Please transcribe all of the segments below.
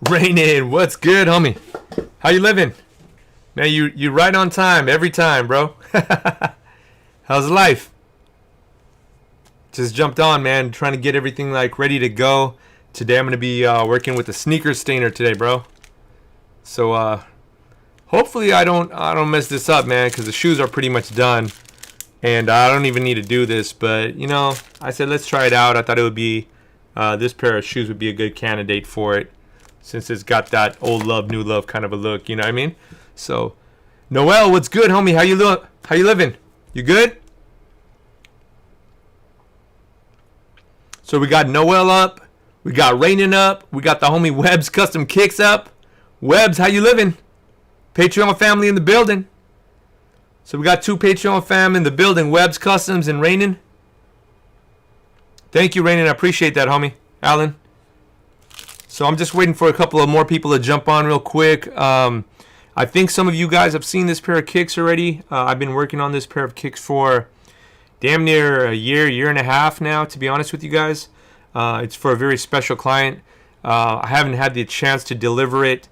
right. Raining, what's good, homie? How you living? Man, you right on time every time, bro. How's life? Just jumped on, man, trying to get everything like ready to go. Today I'm gonna be working with a sneaker stainer today, bro. So hopefully I don't mess this up, man, because the shoes are pretty much done, and I don't even need to do this. But you know, I said let's try it out. I thought it would be this pair of shoes would be a good candidate for it, since it's got that old love, new love kind of a look. You know what I mean? So, Noel, what's good, homie? How you look? How you living? You good? So we got Noel up, we got Raining up, we got the homie Webb's Custom Kicks up. Webbs, how you living? Patreon family in the building. So we got two Patreon fam in the building, Webb's Customs and Raining. Thank you, Raining. I appreciate that, homie. Alan. So I'm just waiting for a couple of more people to jump on real quick. I think some of you guys have seen this pair of kicks already. I've been working on this pair of kicks for damn near a year and a half now, to be honest with you guys. It's for a very special client. I haven't had the chance to deliver it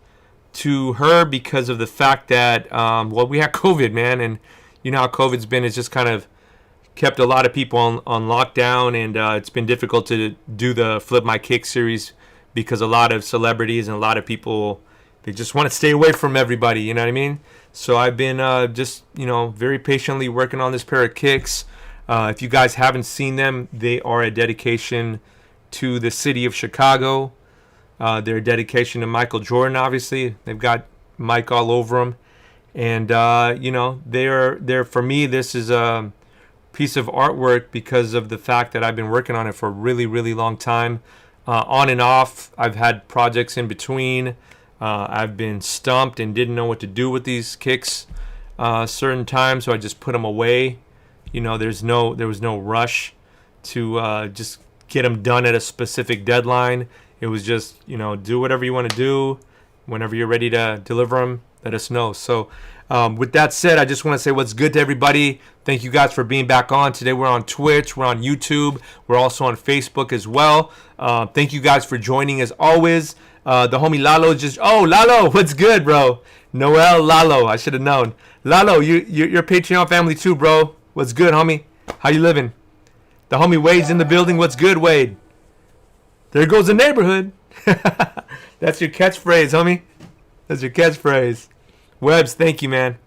to her because of the fact that, well, we had COVID, man. And you know how COVID's been. It's just kind of kept a lot of people on lockdown. And it's been difficult to do the Flip My Kick series because a lot of celebrities and a lot of people, they just want to stay away from everybody, you know what I mean? So I've been just, you know, very patiently working on this pair of kicks. If you guys haven't seen them, they are a dedication to the city of Chicago. They're a dedication to Michael Jordan, obviously. They've got Mike all over them. And, you know, they're for me, this is a piece of artwork because of the fact that I've been working on it for a really, really long time. On and off, I've had projects in between. I've been stumped and didn't know what to do with these kicks certain times, so I just put them away. You know, there was no rush to just get them done at a specific deadline. It was just, you know, do whatever you want to do. Whenever you're ready to deliver them, let us know. So with that said, I just want to say what's good to everybody. Thank you guys for being back on. Today we're on Twitch, we're on YouTube, we're also on Facebook as well. Thank you guys for joining as always. The homie Lalo Lalo, what's good, bro? Noel, Lalo, I should have known. Lalo, you're Patreon family too, bro. What's good, homie? How you living? The homie Wade's in the building. What's good, Wade? There goes the neighborhood. That's your catchphrase, homie. That's your catchphrase. Webbs, thank you, man.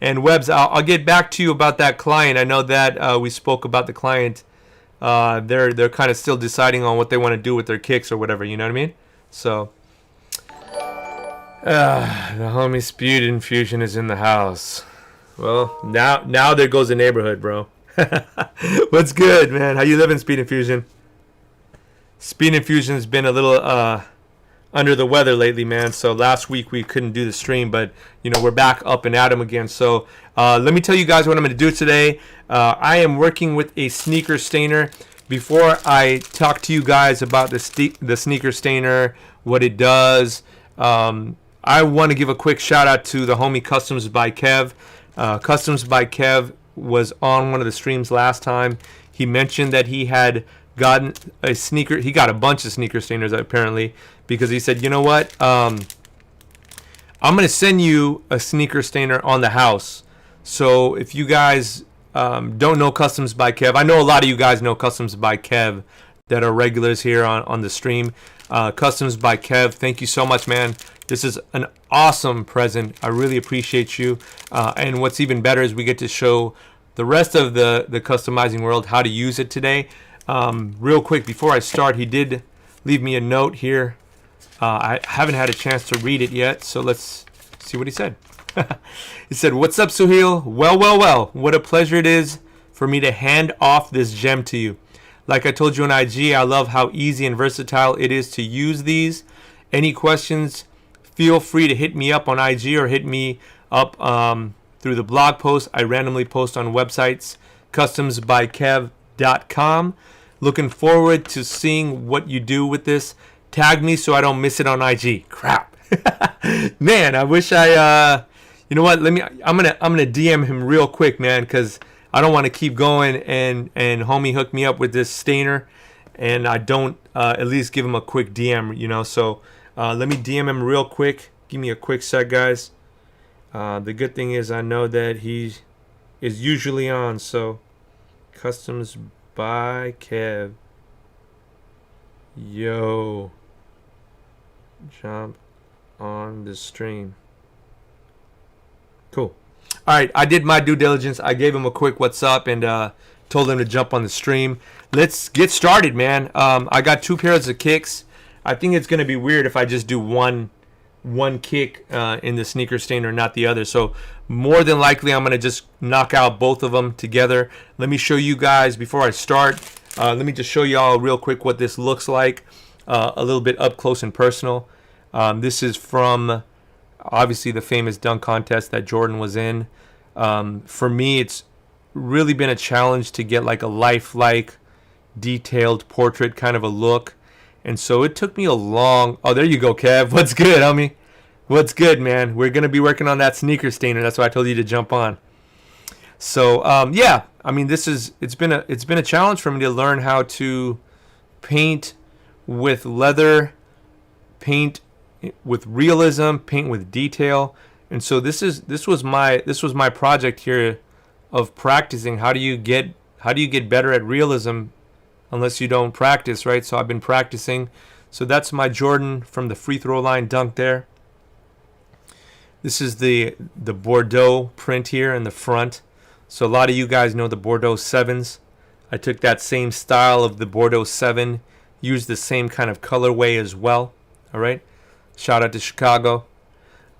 And Webbs, I'll get back to you about that client. I know that we spoke about the client. They're kind of still deciding on what they want to do with their kicks or whatever. You know what I mean? So, the homie Speed Infusion is in the house. Well, now there goes the neighborhood, bro. What's good, man? How you living, Speed Infusion? Speed Infusion's been a little under the weather lately, man. So last week we couldn't do the stream, but you know we're back up and at 'em again. So let me tell you guys what I'm going to do today. I am working with a sneaker stainer. Before I talk to you guys about the sneaker stainer, what it does, I want to give a quick shout out to the homie Customs by Kev. Customs by Kev was on one of the streams last time. He mentioned that he had gotten a sneaker. He got a bunch of sneaker stainers apparently because he said, you know what? I'm going to send you a sneaker stainer on the house. So if you guys don't know Customs by Kev, I know a lot of you guys know Customs by Kev that are regulars here on the stream. Customs by Kev, thank you so much, man. This is an awesome present. I really appreciate you. And what's even better is we get to show the rest of the customizing world how to use it today. Real quick, before I start, he did leave me a note here. I haven't had a chance to read it yet, so let's see what he said. He said, "What's up, Suhail? Well. What a pleasure it is for me to hand off this gem to you. Like I told you on IG, I love how easy and versatile it is to use these. Any questions, feel free to hit me up on IG or hit me up through the blog post I randomly post on websites, customsbykev.com. Looking forward to seeing what you do with this. Tag me so I don't miss it on IG." Crap. Man, I wish I you know what? I'm gonna DM him real quick, man, because I don't want to keep going and homie hook me up with this stainer and I don't at least give him a quick DM, you know. So let me DM him real quick. Give me a quick sec, guys. The good thing is I know that he is usually on. So customs by Kev. Yo, jump on the stream. Cool. All right, I did my due diligence. I gave him a quick what's up and told him to jump on the stream. Let's get started, man. I got 2 pairs of kicks. I think it's gonna be weird if I just do one kick in the sneaker stain or not the other. So more than likely, I'm gonna just knock out both of them together. Let me show you guys before I start. Let me just show y'all real quick what this looks like, a little bit up close and personal. This is from obviously the famous dunk contest that Jordan was in. For me, it's really been a challenge to get like a lifelike, detailed portrait kind of a look. And so it took me a long... Oh, there you go, Kev. What's good, homie? What's good, man? We're going to be working on that sneaker stainer. That's why I told you to jump on. So, yeah. I mean, it's been a challenge for me to learn how to paint with leather, paint with realism, paint with detail. And so this was my project here of practicing. How do you get better at realism unless you don't practice, right? So I've been practicing. So that's my Jordan from the free throw line dunk there. This is the Bordeaux print here in the front. So a lot of you guys know the Bordeaux 7s. I took that same style of the Bordeaux 7, used the same kind of colorway as well. All right. Shout out to Chicago.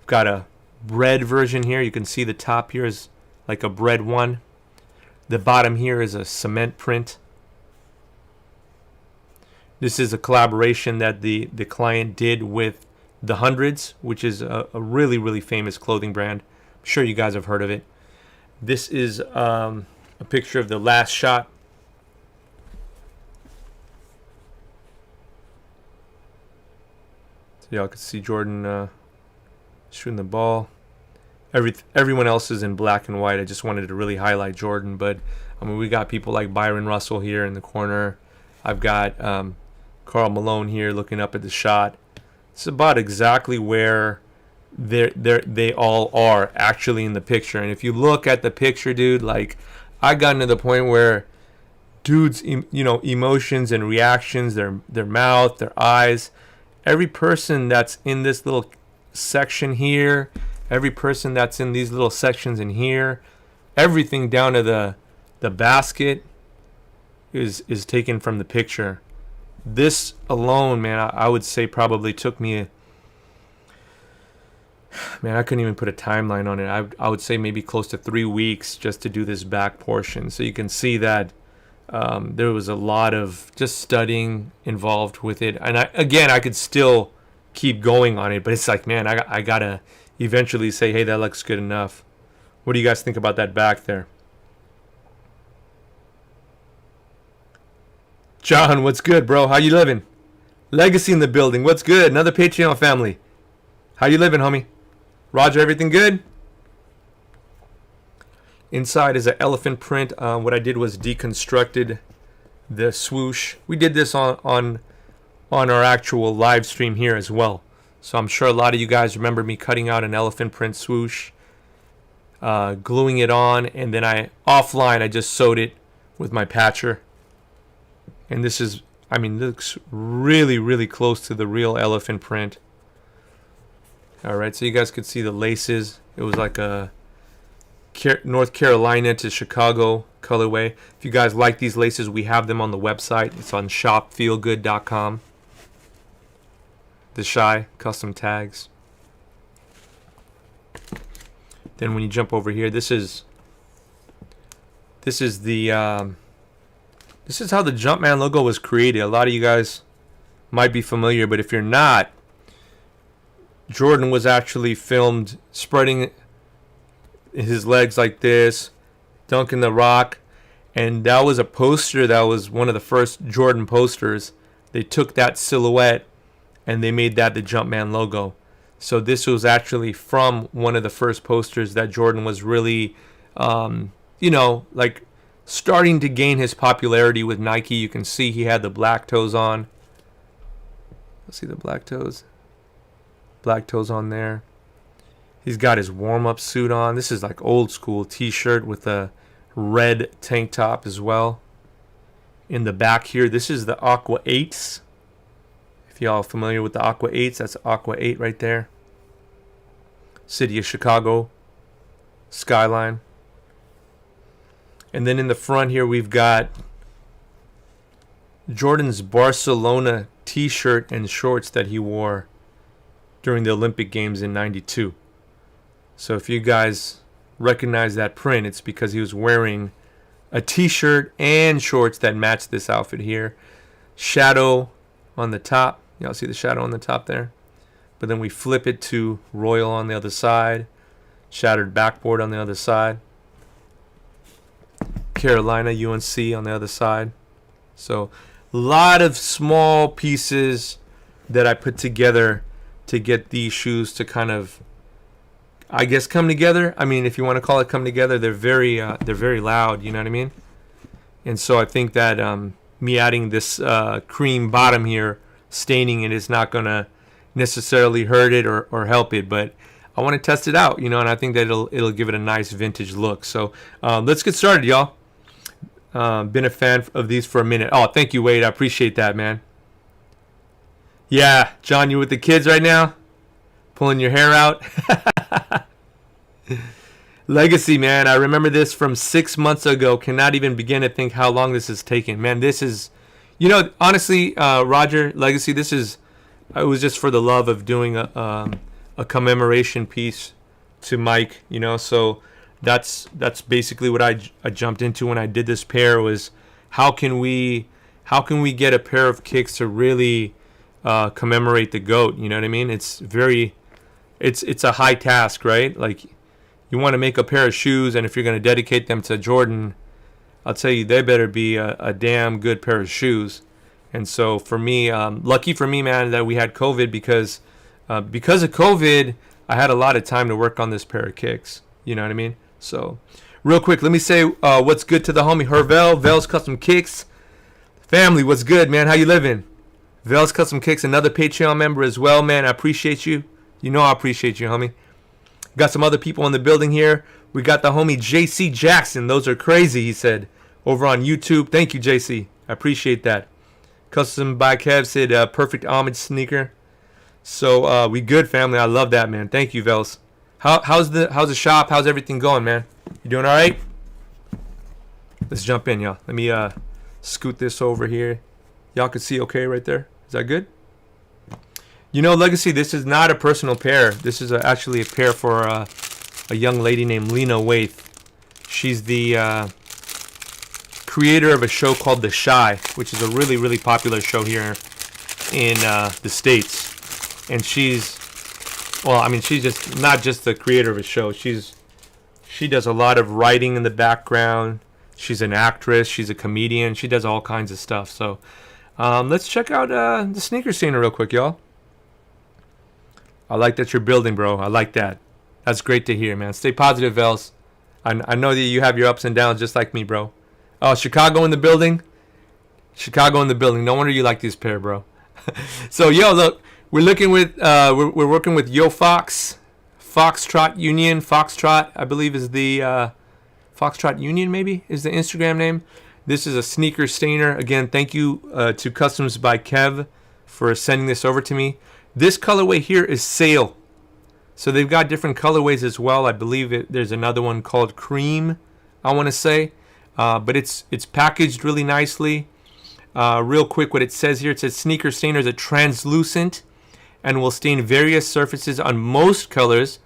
I've got a bread version here. You can see the top here is like a bread one. The bottom here is a cement print. This is a collaboration that the client did with the Hundreds, which is a really, really famous clothing brand. I'm sure you guys have heard of it. This is a picture of the last shot. So y'all can see Jordan shooting the ball. Everyone else is in black and white. I just wanted to really highlight Jordan, but I mean, we got people like Byron Russell here in the corner. I've got Karl Malone here looking up at the shot. It's about exactly where they all are actually in the picture. And if you look at the picture, dude, like I got to the point where dudes, emotions and reactions, their mouth, their eyes, every person that's in this little section here, every person that's in these little sections in here, everything down to the basket is taken from the picture. This alone, man, I would say probably took me I couldn't even put a timeline on it. I would say maybe close to 3 weeks just to do this back portion. So you can see that there was a lot of just studying involved with it. And I could still keep going on it, but it's like, man, I gotta eventually say, hey, that looks good enough. What do you guys think about that back there? John, what's good, bro? How you living? Legacy in the building. What's good? Another Patreon family. How you living, homie? Roger, everything good? Inside is an elephant print. What I did was deconstructed the swoosh. We did this on our actual live stream here as well. So I'm sure a lot of you guys remember me cutting out an elephant print swoosh, gluing it on, and then offline I just sewed it with my patcher. And this is, looks really, really close to the real elephant print. All right, so you guys could see the laces. It was like a North Carolina to Chicago colorway. If you guys like these laces, we have them on the website. It's on shopfeelgood.com. The Shy custom tags. Then when you jump over here, this is the this is how the Jumpman logo was created. A lot of you guys might be familiar, but if you're not, Jordan was actually filmed spreading his legs like this, dunking the rock, and that was a poster that was one of the first Jordan posters. They took that silhouette and they made that the Jumpman logo. So this was actually from one of the first posters that Jordan was really, like starting to gain his popularity with Nike. You can see he had the black toes on. Let's see the black toes. Black toes on there. He's got his warm-up suit on. This is like old school t-shirt with a red tank top as well. In the back here, this is the Aqua 8s. If y'all familiar with the Aqua 8s, that's Aqua 8 right there. City of Chicago skyline. And then in the front here, we've got Jordan's Barcelona t-shirt and shorts that he wore during the Olympic Games in '92. So if you guys recognize that print, it's because he was wearing a t-shirt and shorts that match this outfit here. Shadow on the top. Y'all see the shadow on the top there? But then we flip it to Royal on the other side. Shattered backboard on the other side. Carolina UNC on the other side. So a lot of small pieces that I put together to get these shoes to kind of, I guess, come together. I mean, if you want to call it come together, they're very loud. You know what I mean? And so I think that me adding this cream bottom here, staining it, is not gonna necessarily hurt it or help it. But I want to test it out, you know, and I think that it'll give it a nice vintage look. So let's get started, y'all. Been a fan of these for a minute. Oh, thank you, Wade. I appreciate that, man. Yeah, John, you with the kids right now? Pulling your hair out? Legacy, man. I remember this from 6 months ago. Cannot even begin to think how long this has taken. Man, this is, you know, honestly, Roger, Legacy, this is, it was just for the love of doing a commemoration piece to Mike, you know. So that's basically what I jumped into when I did this pair, was how can we get a pair of kicks to really commemorate the GOAT, you know what I mean? It's a high task, right? Like, you want to make a pair of shoes, and if you're going to dedicate them to Jordan, I'll tell you, they better be a damn good pair of shoes. And so for me, lucky for me, man, that we had COVID, because of COVID, I had a lot of time to work on this pair of kicks. You know what I mean? So real quick, let me say what's good to the homie Hervel, Vel's Custom Kicks. Family, what's good, man? How you living? Vel's Custom Kicks, another Patreon member as well, man. I appreciate you. You know I appreciate you, homie. Got some other people in the building here. We got the homie JC Jackson. Those are crazy, he said, over on YouTube. Thank you, JC. I appreciate that. Custom by Kev said perfect homage sneaker. So we good, family. I love that, man. Thank you, Vels. How's the shop? How's everything going, man? You doing all right? Let's jump in, y'all. Let me scoot this over here. Y'all can see okay right there. Is that good? You know, Legacy, this is not a personal pair. This is actually a pair for a young lady named Lena Waith. She's the creator of a show called The Shy, which is a really, really popular show here in the States. And she's, well, I mean, she's just not just the creator of a show. She does a lot of writing in the background. She's an actress. She's a comedian. She does all kinds of stuff. So let's check out the sneaker scene real quick, y'all. I like that you're building, bro. I like that. That's great to hear, man. Stay positive, Vels. I know that you have your ups and downs just like me, bro. Oh, Chicago in the building. Chicago in the building. No wonder you like this pair, bro. So, yo, look. We're looking with we're working with Yo Fox, Foxtrot Union. Foxtrot, I believe, is the Foxtrot Union. Maybe is the Instagram name. This is a sneaker stainer. Again, thank you to Customs by Kev for sending this over to me. This colorway here is Sail. So they've got different colorways as well. I believe there's another one called Cream, I want to say, but it's packaged really nicely. Real quick, what it says here, it says sneaker stainers are translucent and will stain various surfaces on most colors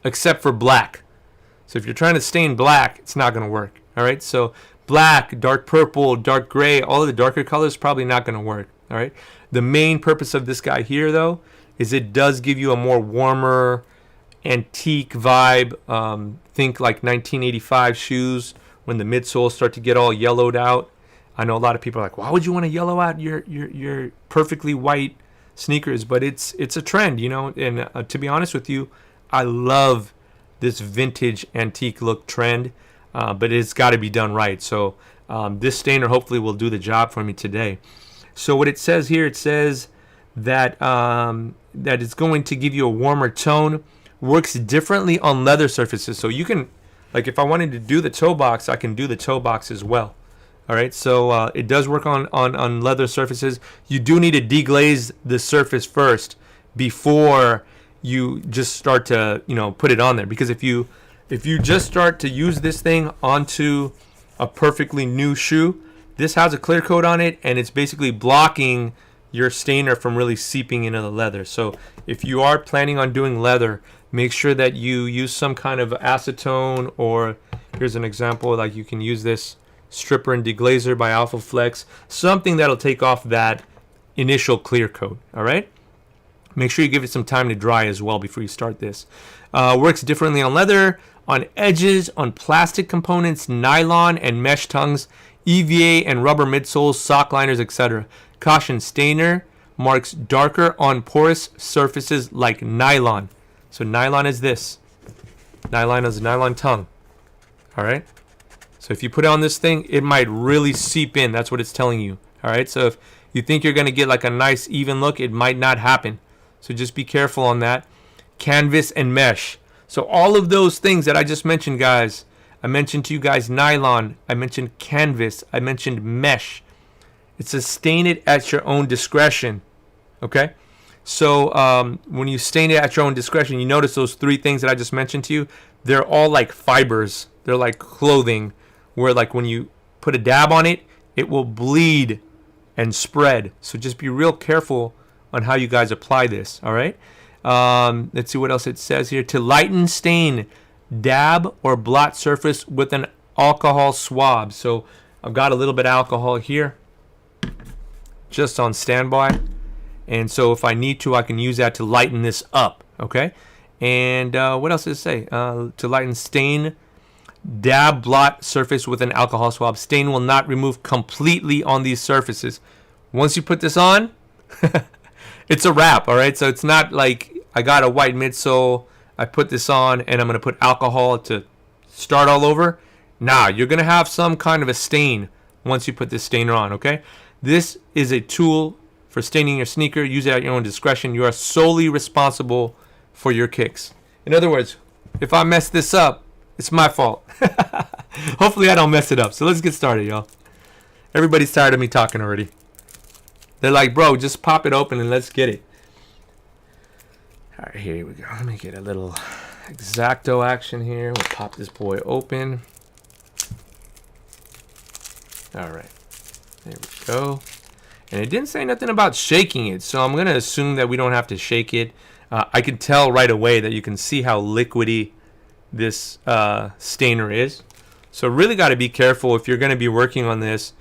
except for black. So if you're trying to stain black, it's not going to work. All right, so black, dark purple, dark gray, all of the darker colors probably not going to work. All right, the main purpose of this guy here, though, is it does give you a more warmer, antique vibe. Think like 1985 shoes when the midsoles start to get all yellowed out. I know a lot of people are like, why would you want to yellow out your perfectly white sneakers? But it's a trend, you know. And to be honest with you, I love this vintage antique look trend. but it's got to be done right. So this stainer hopefully will do the job for me today. So what it says here, it says that that it's going to give you a warmer tone, works differently on leather surfaces. So you can, like if I wanted to do the toe box, I can do the toe box as well. All right, so it does work on leather surfaces. You do need to deglaze the surface first before you just start to, you know, put it on there, because if you just start to use this thing onto a perfectly new shoe, this has a clear coat on it and it's basically blocking your stainer from really seeping into the leather. So if you are planning on doing leather, make sure that you use some kind of acetone, or here's an example, like you can use this stripper and deglazer by Alpha Flex, something that'll take off that initial clear coat. All right, make sure you give it some time to dry as well before you start this. Works differently on leather, on edges, on plastic components, nylon and mesh tongues, EVA and rubber midsoles, sock liners, etc. Caution, stainer marks darker on porous surfaces like nylon. So nylon is this. Nylon is a nylon tongue. All right. So if you put it on this thing, it might really seep in. That's what it's telling you. All right. So if you think you're going to get like a nice even look, it might not happen. So just be careful on that. Canvas and mesh. So all of those things that I just mentioned, guys, I mentioned to you guys nylon, I mentioned canvas, I mentioned mesh. It says stain it at your own discretion. Okay. So when you stain it at your own discretion, you notice those three things that I just mentioned to you, they're all like fibers. They're like clothing, where like when you put a dab on it, it will bleed and spread. So just be real careful on how you guys apply this. All right. Let's see what else it says here. To lighten stain, dab or blot surface with an alcohol swab. So I've got a little bit of alcohol here just on standby. And so if I need to, I can use that to lighten this up. Okay. And what else does it say? To lighten stain, dab blot surface with an alcohol swab. Stain will not remove completely on these surfaces. Once you put this on, it's a wrap. All right. So it's not like I got a white midsole, I put this on, and I'm going to put alcohol to start all over. Nah, you're going to have some kind of a stain once you put this stainer on. Okay. This is a tool for staining your sneaker. Use it at your own discretion. You are solely responsible for your kicks. In other words, if I mess this up, it's my fault. Hopefully I don't mess it up. So let's get started, y'all. Everybody's tired of me talking already. They're like, bro, just pop it open and let's get it. All right, here we go. Let me get a little X-Acto action here. We'll pop this boy open. All right, there we go. And it didn't say nothing about shaking it, so I'm going to assume that we don't have to shake it. I can tell right away that you can see how liquidy this stainer is. So really got to be careful if you're going to be working on this.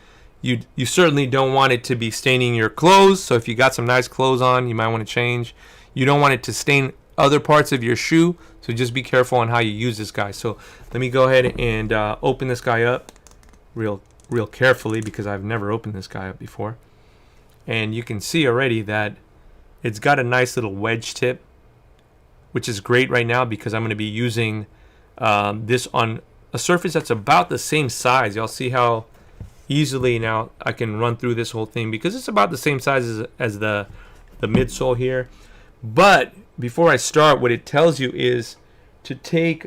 You certainly don't want it to be staining your clothes. So if you got some nice clothes on, you might want to change. You don't want it to stain other parts of your shoe. So just be careful on how you use this guy. So let me go ahead and open this guy up real carefully, because I've never opened this guy up before. And you can see already that it's got a nice little wedge tip, which is great right now because I'm going to be using this on a surface that's about the same size. Y'all see how easily now I can run through this whole thing because it's about the same size as the midsole here. But before I start, what it tells you is to take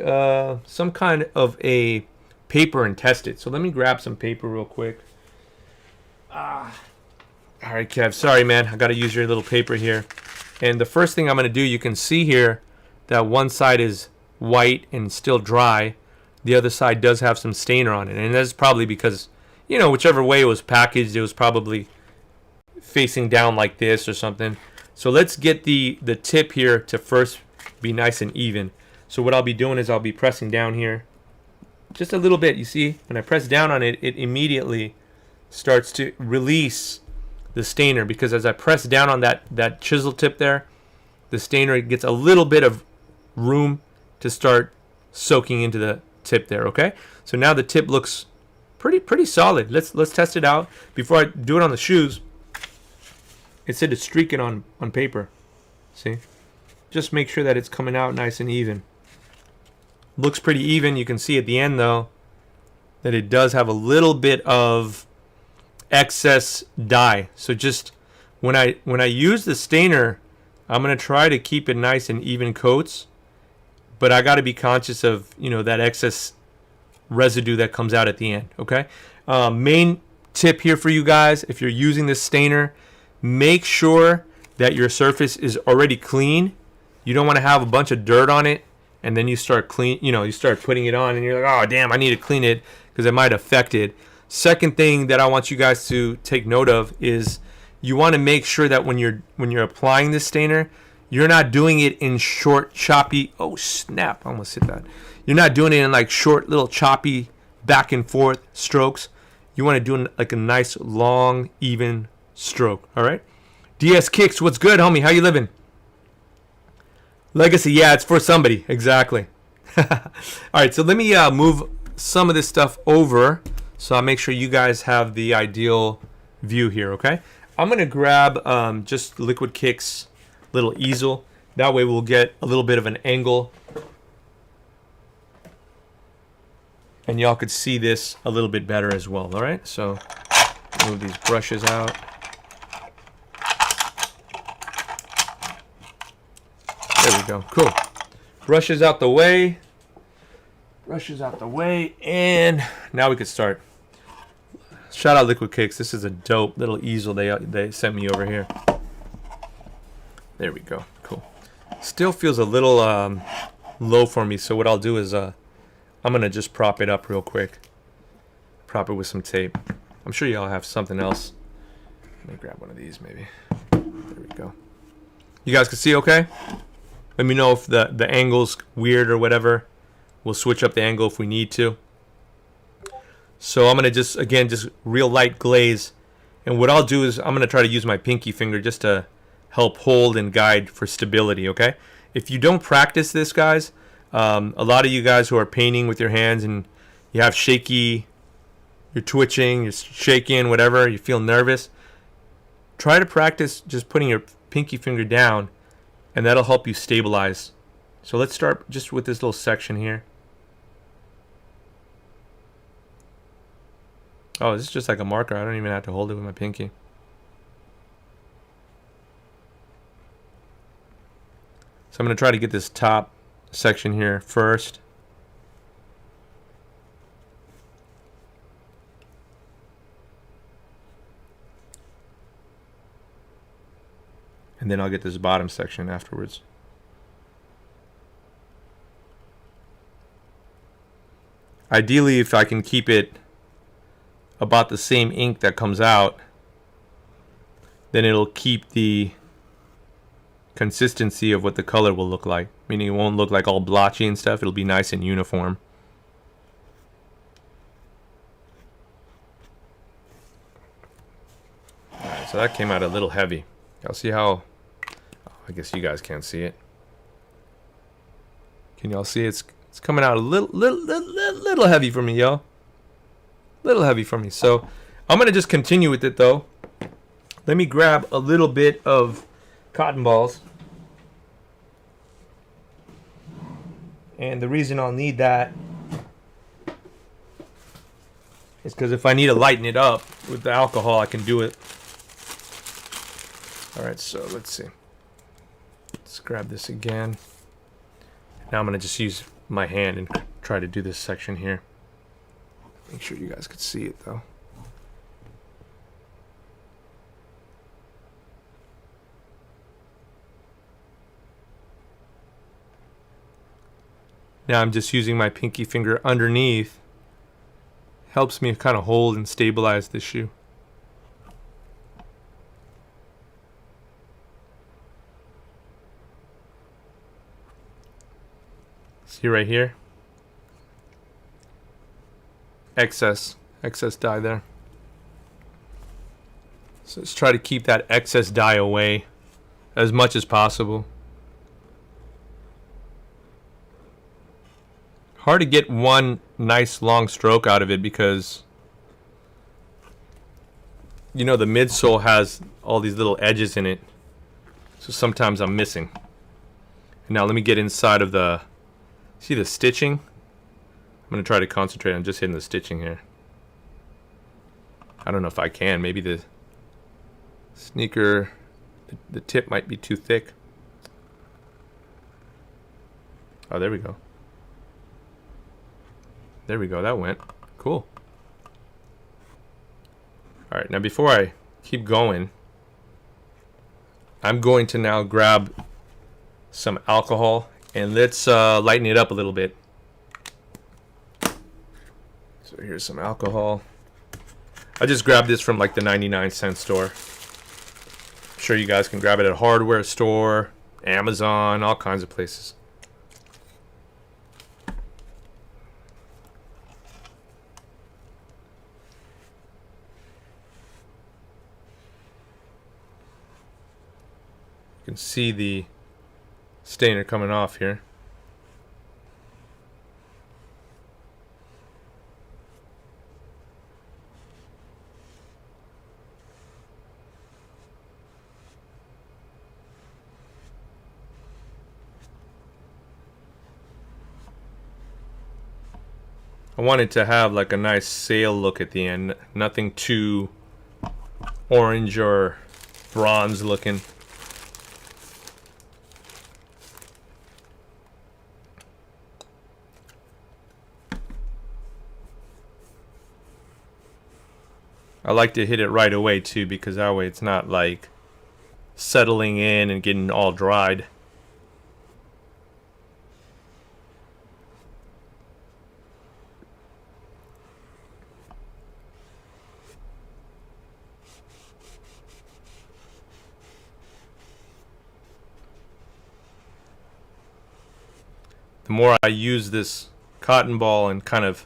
some kind of a paper and test it. So let me grab some paper real quick. All right, Kev, sorry, man. I got to use your little paper here. And the first thing I'm going to do, you can see here that one side is white and still dry. The other side does have some stainer on it. And that's probably because, you know, whichever way it was packaged, it was probably facing down like this or something. So let's get the tip here to first be nice and even. So what I'll be doing is I'll be pressing down here just a little bit. You see, when I press down on it, it immediately starts to release the stainer, because as I press down on that chisel tip there, the stainer gets a little bit of room to start soaking into the tip there. Okay, so now the tip looks pretty solid. Let's test it out. Before I do it on the shoes, it said to streak it on paper. See, just make sure that it's coming out nice and even. Looks pretty even. You can see at the end though, that it does have a little bit of excess dye. So just when I use the stainer, I'm going to try to keep it nice and even coats, but I got to be conscious of, you know, that excess residue that comes out at the end. Okay. Main tip here for you guys, if you're using this stainer, make sure that your surface is already clean. You don't want to have a bunch of dirt on it and then you start you start putting it on and you're like, oh damn, I need to clean it because it might affect it. Second thing that I want you guys to take note of is you want to make sure that when you're applying this stainer, you're not doing it in short, choppy, oh snap, I almost hit that. You're not doing it in like short, little choppy back and forth strokes. You want to do like a nice, long, even stroke, all right? DS Kicks, what's good, homie? How you living? Legacy, yeah, it's for somebody, exactly. All right, so let me move some of this stuff over so I'll make sure you guys have the ideal view here, okay? I'm going to grab just Liquid Kicks little easel. That way we'll get a little bit of an angle. And y'all could see this a little bit better as well, all right? So move these brushes out. There we go, cool. Brushes out the way. Brushes out the way, and now we can start. Shout out Liquid Kicks. This is a dope little easel they sent me over here. There we go. Cool. Still feels a little low for me, so what I'll do is I'm gonna just prop it up real quick. Prop it with some tape. I'm sure y'all have something else. Let me grab one of these maybe. There we go. You guys can see okay? Let me know if the angle's weird or whatever. We'll switch up the angle if we need to. So I'm going to just real light glaze. And what I'll do is I'm going to try to use my pinky finger just to help hold and guide for stability, okay? If you don't practice this, guys, a lot of you guys who are painting with your hands and you have shaky, you're twitching, you're shaking, whatever, you feel nervous, try to practice just putting your pinky finger down, and that'll help you stabilize. So let's start just with this little section here. Oh, this is just like a marker. I don't even have to hold it with my pinky. So I'm going to try to get this top section here first. And then I'll get this bottom section afterwards. Ideally, if I can keep it about the same ink that comes out, then it'll keep the consistency of what the color will look like. Meaning it won't look like all blotchy and stuff. It'll be nice and uniform. Alright, so that came out a little heavy. Y'all see how... Oh, I guess you guys can't see it. Can y'all see it's coming out a little heavy for me, yo. Little heavy for me. So I'm going to just continue with it, though. Let me grab a little bit of cotton balls. And the reason I'll need that is because if I need to lighten it up with the alcohol, I can do it. Alright, so let's see. Let's grab this again. Now I'm going to just use my hand and try to do this section here. Make sure you guys could see it, though. Now I'm just using my pinky finger underneath. Helps me kind of hold and stabilize this shoe. See right here? Excess dye there. So let's try to keep that excess dye away as much as possible. Hard to get one nice long stroke out of it because, you know, the midsole has all these little edges in it. So sometimes I'm missing. Now let me get inside of the, see the stitching? I'm going to try to concentrate on just hitting the stitching here. I don't know if I can. Maybe the sneaker, the tip might be too thick. Oh, there we go. There we go. That went. Cool. All right, now before I keep going, I'm going to now grab some alcohol and let's lighten it up a little bit. So here's some alcohol. I just grabbed this from like the 99-cent store. I'm sure you guys can grab it at a hardware store, Amazon, all kinds of places. You can see the stainer coming off here. I wanted to have like a nice sail look at the end, nothing too orange or bronze looking. I like to hit it right away too, because that way it's not like settling in and getting all dried. The more I use this cotton ball and kind of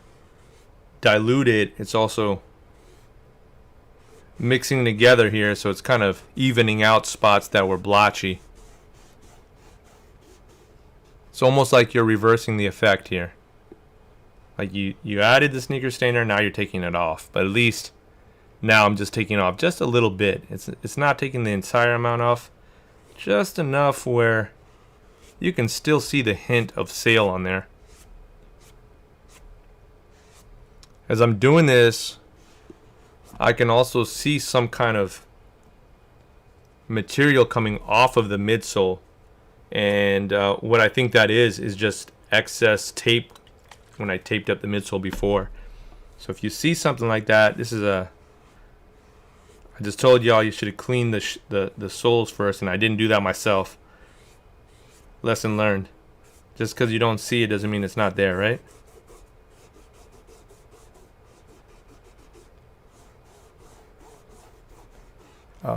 dilute it, it's also mixing together here, so it's kind of evening out spots that were blotchy. It's almost like you're reversing the effect here. Like you added the sneaker stainer, now you're taking it off. But at least now I'm just taking off just a little bit. It's not taking the entire amount off, just enough where you can still see the hint of sail on there. As I'm doing this, I can also see some kind of material coming off of the midsole. And what I think that is just excess tape when I taped up the midsole before. So if you see something like that, this is I just told y'all you should have cleaned the soles first, and I didn't do that myself. Lesson learned. Just because you don't see it doesn't mean it's not there, right?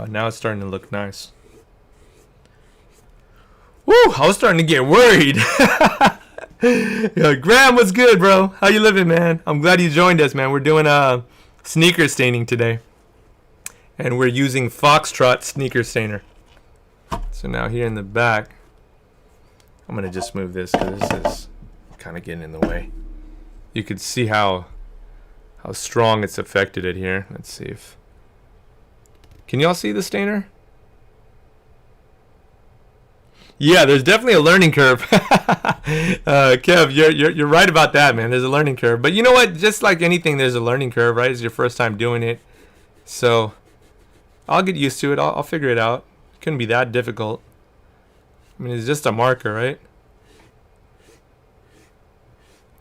Now it's starting to look nice. Woo! I was starting to get worried. Yo, Graham, what's good, bro? How you living, man? I'm glad you joined us, man. We're doing sneaker staining today, and we're using Foxtrot sneaker stainer. So now here in the back, I'm gonna just move this because this is kind of getting in the way. You can see how strong it's affected it here. Let's see if. Can y'all see the stainer? Yeah, there's definitely a learning curve. Kev, you're right about that, man. There's a learning curve. But you know what? Just like anything, there's a learning curve, right? It's your first time doing it. So I'll get used to it. I'll figure it out. It couldn't be that difficult. I mean, it's just a marker, right?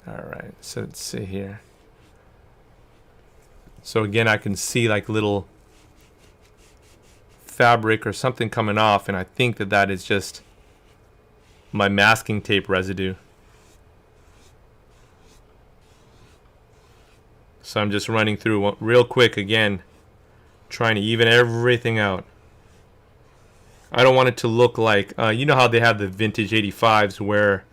All right, so let's see here. So again, I can see like little fabric or something coming off, and I think that is just my masking tape residue. So I'm just running through real quick again, trying to even everything out. I don't want it to look like, you know how they have the vintage 85s where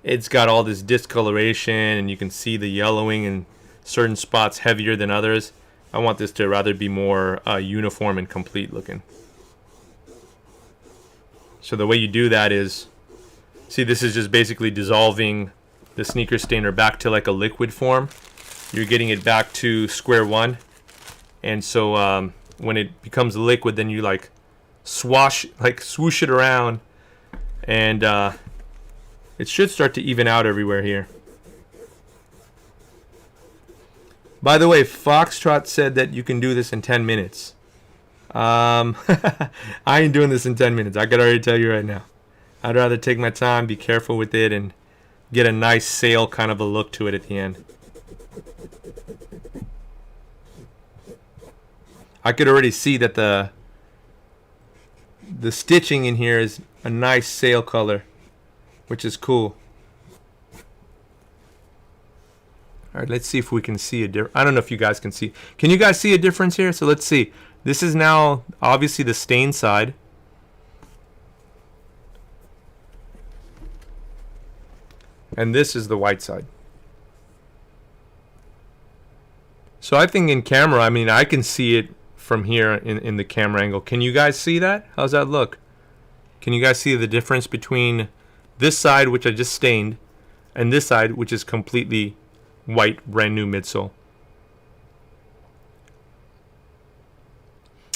it's got all this discoloration and you can see the yellowing in certain spots heavier than others. I want this to rather be more uniform and complete looking. So the way you do that is, see, this is just basically dissolving the sneaker stainer back to like a liquid form. You're getting it back to square one. And so when it becomes liquid, then you like swoosh it around, and it should start to even out everywhere here. By the way, Foxtrot said that you can do this in 10 minutes. I ain't doing this in 10 minutes. I could already tell you right now. I'd rather take my time, be careful with it, and get a nice sail kind of a look to it at the end. I could already see that the stitching in here is a nice sail color, which is cool. All right, let's see if we can see a difference. I don't know if you guys can see. Can you guys see a difference here? So let's see. This is now obviously the stain side. And this is the white side. So I think in camera, I mean, I can see it from here in the camera angle. Can you guys see that? How's that look? Can you guys see the difference between this side, which I just stained, and this side, which is completely white, brand new midsole?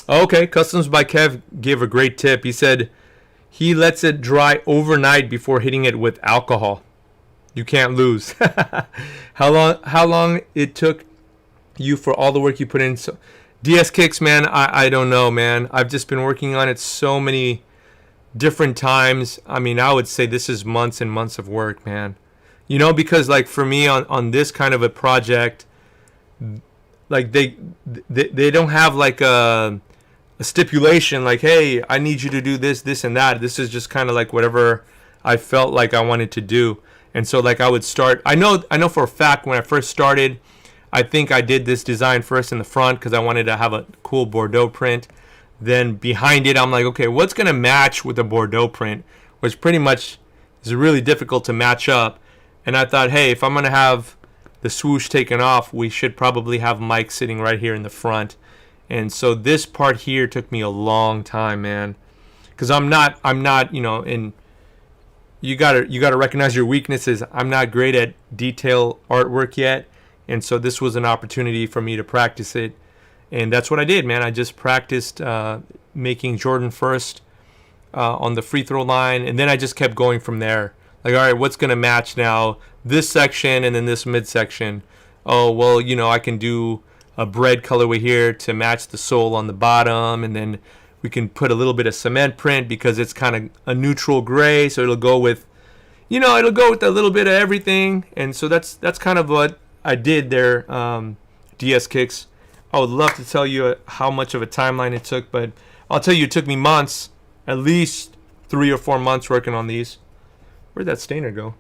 Okay, Customs by Kev gave a great tip. He said he lets it dry overnight before hitting it with alcohol. You can't lose. How long it took you for all the work you put in? So, DS Kicks, man, I don't know, man. I've just been working on it so many different times. I mean, I would say this is months and months of work, man. You know, because like for me on this kind of a project, like they don't have like a stipulation like, hey, I need you to do this, this, and that. This is just kind of like whatever I felt like I wanted to do. And so like I would start, I know for a fact when I first started, I think I did this design first in the front because I wanted to have a cool Bordeaux print. Then behind it, I'm like, okay, what's going to match with the Bordeaux print? Which pretty much is really difficult to match up. And I thought, hey, if I'm going to have the swoosh taken off, we should probably have Mike sitting right here in the front. And so this part here took me a long time, man. Because I'm not, you know, you gotta recognize your weaknesses. I'm not great at detail artwork yet. And so this was an opportunity for me to practice it. And that's what I did, man. I just practiced making Jordan first on the free throw line. And then I just kept going from there. Like, all right, what's going to match now? This section and then this midsection. Oh, well, you know, I can do a bread colorway here to match the sole on the bottom. And then we can put a little bit of cement print because it's kind of a neutral gray. So it'll go with, you know, it'll go with a little bit of everything. And so that's kind of what I did there, DS Kicks. I would love to tell you how much of a timeline it took, but I'll tell you it took me months, at least 3 or 4 months working on these. Where'd that stainer go?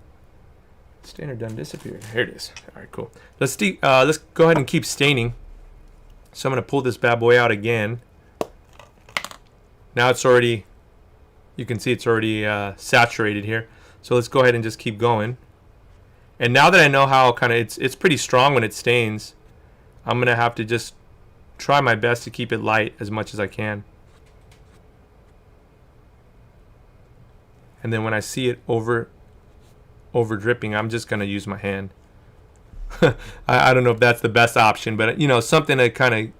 Stainer done disappeared. Here it is. All right, cool. Let's go ahead and keep staining. So I'm going to pull this bad boy out again. Now it's already, you can see it's already saturated here. So let's go ahead and just keep going. And now that I know how kind of it's pretty strong when it stains, I'm going to have to just try my best to keep it light as much as I can. And then when I see it over dripping, I'm just going to use my hand. I don't know if that's the best option, but you know, something to kind of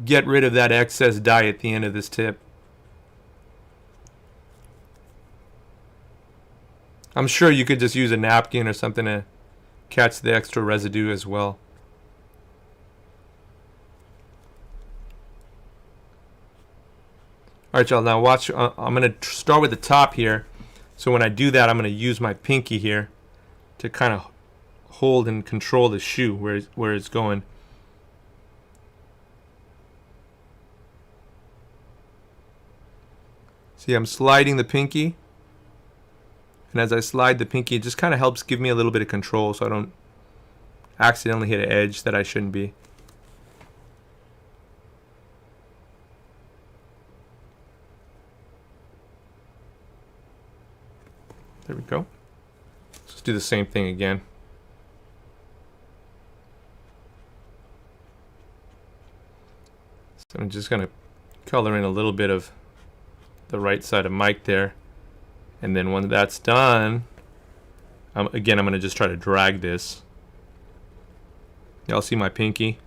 get rid of that excess dye at the end of this tip. I'm sure you could just use a napkin or something to catch the extra residue as well. Alright, y'all, now watch. I'm going to start with the top here. So when I do that, I'm going to use my pinky here to kind of hold and control the shoe where it's going. See, I'm sliding the pinky. And as I slide the pinky, it just kind of helps give me a little bit of control so I don't accidentally hit an edge that I shouldn't be. There we go. Let's do the same thing again. So I'm just going to color in a little bit of the right side of Mike there. And then when that's done, again, I'm going to just try to drag this. Y'all see my pinky?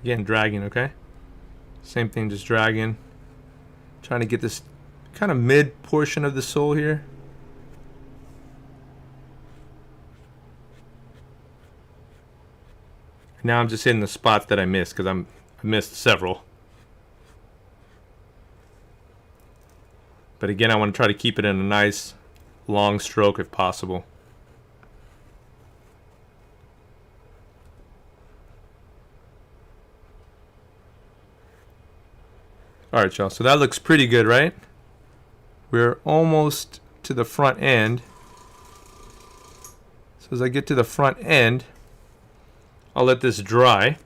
Again, dragging, okay? Same thing, just dragging. Trying to get this kind of mid portion of the sole here. Now I'm just hitting the spots that I missed because I missed several. But again, I want to try to keep it in a nice long stroke if possible. Alright, y'all, so that looks pretty good, right? We're almost to the front end. So as I get to the front end, I'll let this dry.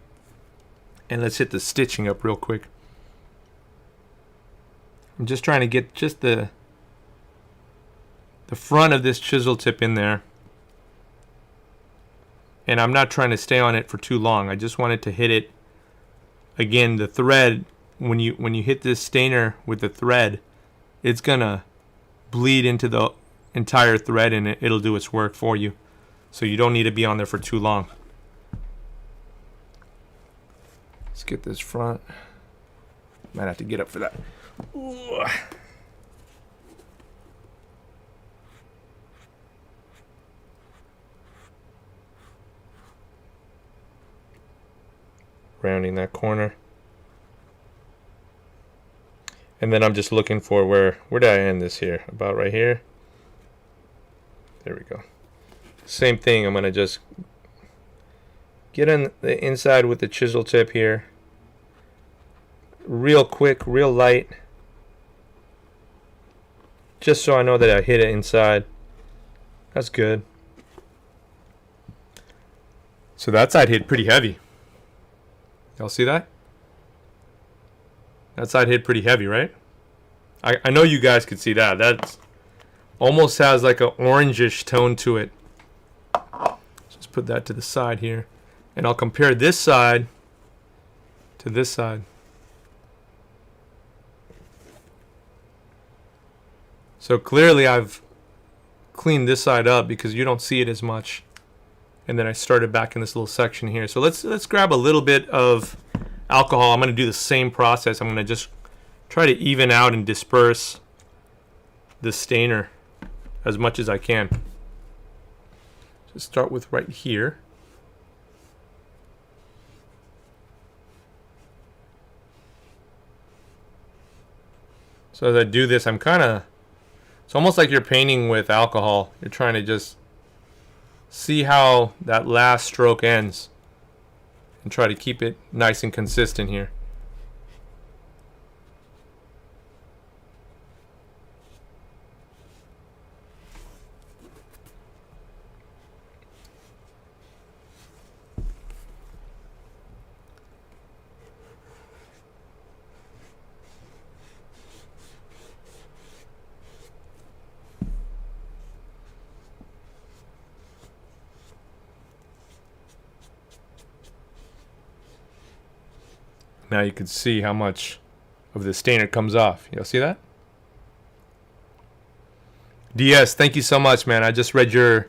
And let's hit the stitching up real quick. I'm just trying to get just the front of this chisel tip in there. And I'm not trying to stay on it for too long. I just wanted to hit it. Again, the thread, when you hit this stainer with the thread, it's gonna bleed into the entire thread and it'll do its work for you. So you don't need to be on there for too long. Let's get this front. Might have to get up for that. Ooh. Rounding that corner. And then I'm just looking for where did I end this here? About right here. There we go. Same thing, I'm gonna just get on the inside with the chisel tip here. Real quick, real light. Just so I know that I hit it inside. That's good. So that side hit pretty heavy. Y'all see that? That side hit pretty heavy, right? I know you guys could see that. That almost has like an orangish tone to it. Just put that to the side here. And I'll compare this side to this side. So clearly I've cleaned this side up because you don't see it as much. And then I started back in this little section here. So let's grab a little bit of alcohol. I'm going to do the same process. I'm going to just try to even out and disperse the stainer as much as I can. Just start with right here. So as I do this, I'm kind of, it's almost like you're painting with alcohol. You're trying to just see how that last stroke ends and try to keep it nice and consistent here. Now you can see how much of the stainer comes off. Y'all see that? DS, thank you so much, man. I just read your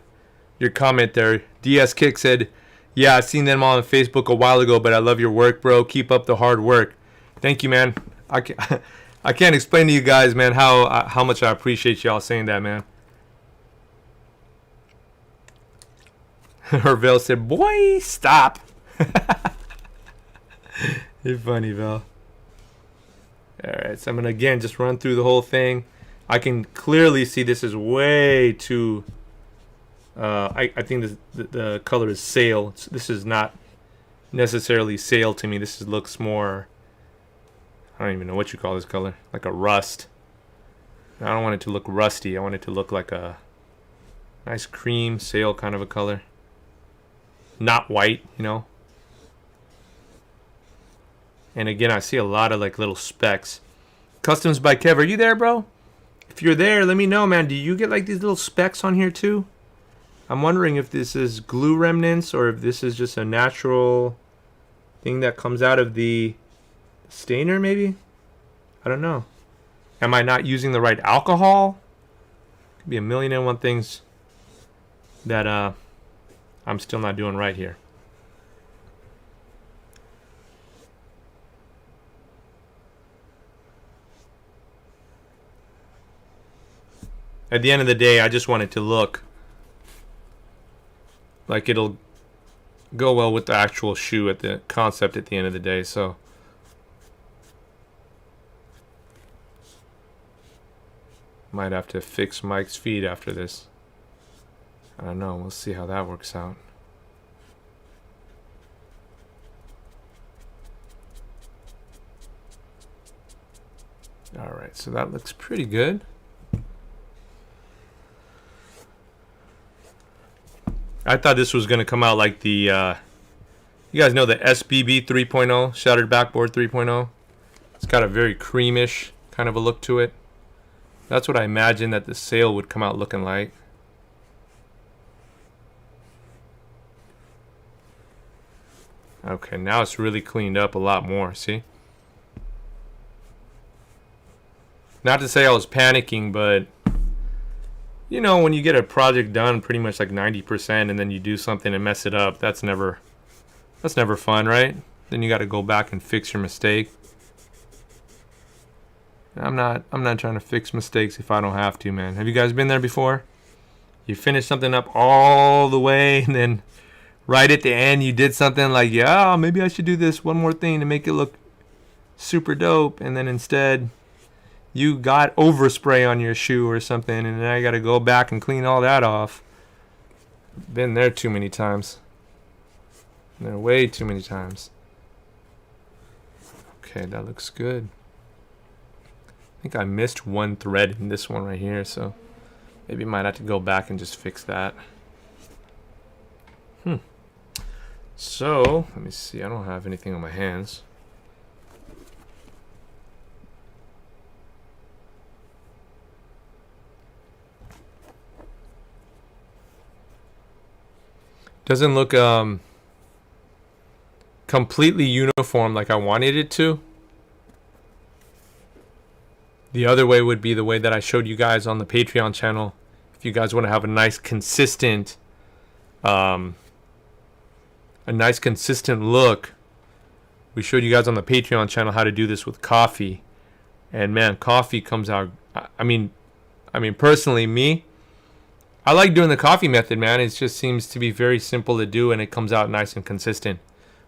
comment there. DS Kick said, yeah, I seen them on Facebook a while ago, but I love your work, bro. Keep up the hard work. Thank you, man. I can't explain to you guys, man, how much I appreciate y'all saying that, man. Herville said, boy, stop. You're funny, Val. Alright, so I'm going to again just run through the whole thing. I can clearly see this is way too... I think the color is sail. This is not necessarily sail to me. This looks more... I don't even know what you call this color. Like a rust. I don't want it to look rusty. I want it to look like a nice cream sail kind of a color. Not white, you know. And again, I see a lot of like little specks. Customs by Kev, are you there, bro? If you're there, let me know, man. Do you get like these little specks on here too? I'm wondering if this is glue remnants or if this is just a natural thing that comes out of the stainer, maybe? I don't know. Am I not using the right alcohol? Could be a million and one things that I'm still not doing right here. At the end of the day, I just want it to look like it'll go well with the actual shoe at the concept at the end of the day. So might have to fix Mike's feet after this. I don't know. We'll see how that works out. All right, so that looks pretty good. I thought this was going to come out like the, you guys know the SBB 3.0, Shattered Backboard 3.0. It's got a very creamish kind of a look to it. That's what I imagined that the sail would come out looking like. Okay, now it's really cleaned up a lot more, see? Not to say I was panicking, but you know, when you get a project done pretty much like 90% and then you do something and mess it up, that's never fun, right? Then you got to go back and fix your mistake. I'm not trying to fix mistakes if I don't have to, man. Have you guys been there before? You finish something up all the way and then right at the end you did something like, yeah, maybe I should do this one more thing to make it look super dope, and then instead you got overspray on your shoe or something, and then I got to go back and clean all that off. Been there too many times. Been there way too many times. Okay, that looks good. I think I missed one thread in this one right here, so maybe I might have to go back and just fix that. So, let me see. I don't have anything on my hands. Doesn't look completely uniform like I wanted it to. The other way would be the way that I showed you guys on the Patreon channel. If you guys want to have a nice consistent look, we showed you guys on the Patreon channel how to do this with coffee, and man, coffee comes out. I mean personally, me, I like doing the coffee method, man. It just seems to be very simple to do, and it comes out nice and consistent.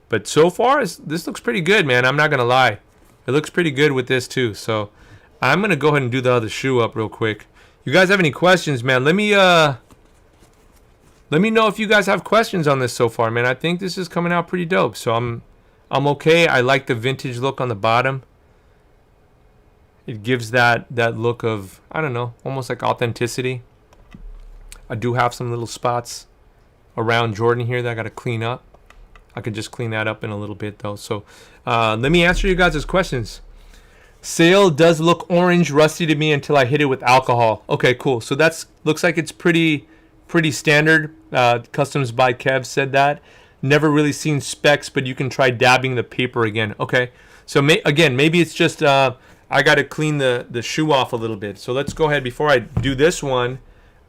But so far, this looks pretty good, man. I'm not gonna lie, it looks pretty good with this too. So I'm gonna go ahead and do the other shoe up real quick. You guys have any questions, man? Let me know if you guys have questions on this so far, man. I think this is coming out pretty dope. So I'm okay. I like the vintage look on the bottom. It gives that look of, I don't know, almost like authenticity. I do have some little spots around Jordan here that I got to clean up. I could just clean that up in a little bit though. So let me answer you guys' questions. Sail does look orange rusty to me until I hit it with alcohol. Okay, cool. So that's looks like it's pretty standard. Customs by Kev said that. Never really seen specs, but you can try dabbing the paper again. Okay. So again, maybe it's just I got to clean the shoe off a little bit. So let's go ahead. Before I do this one,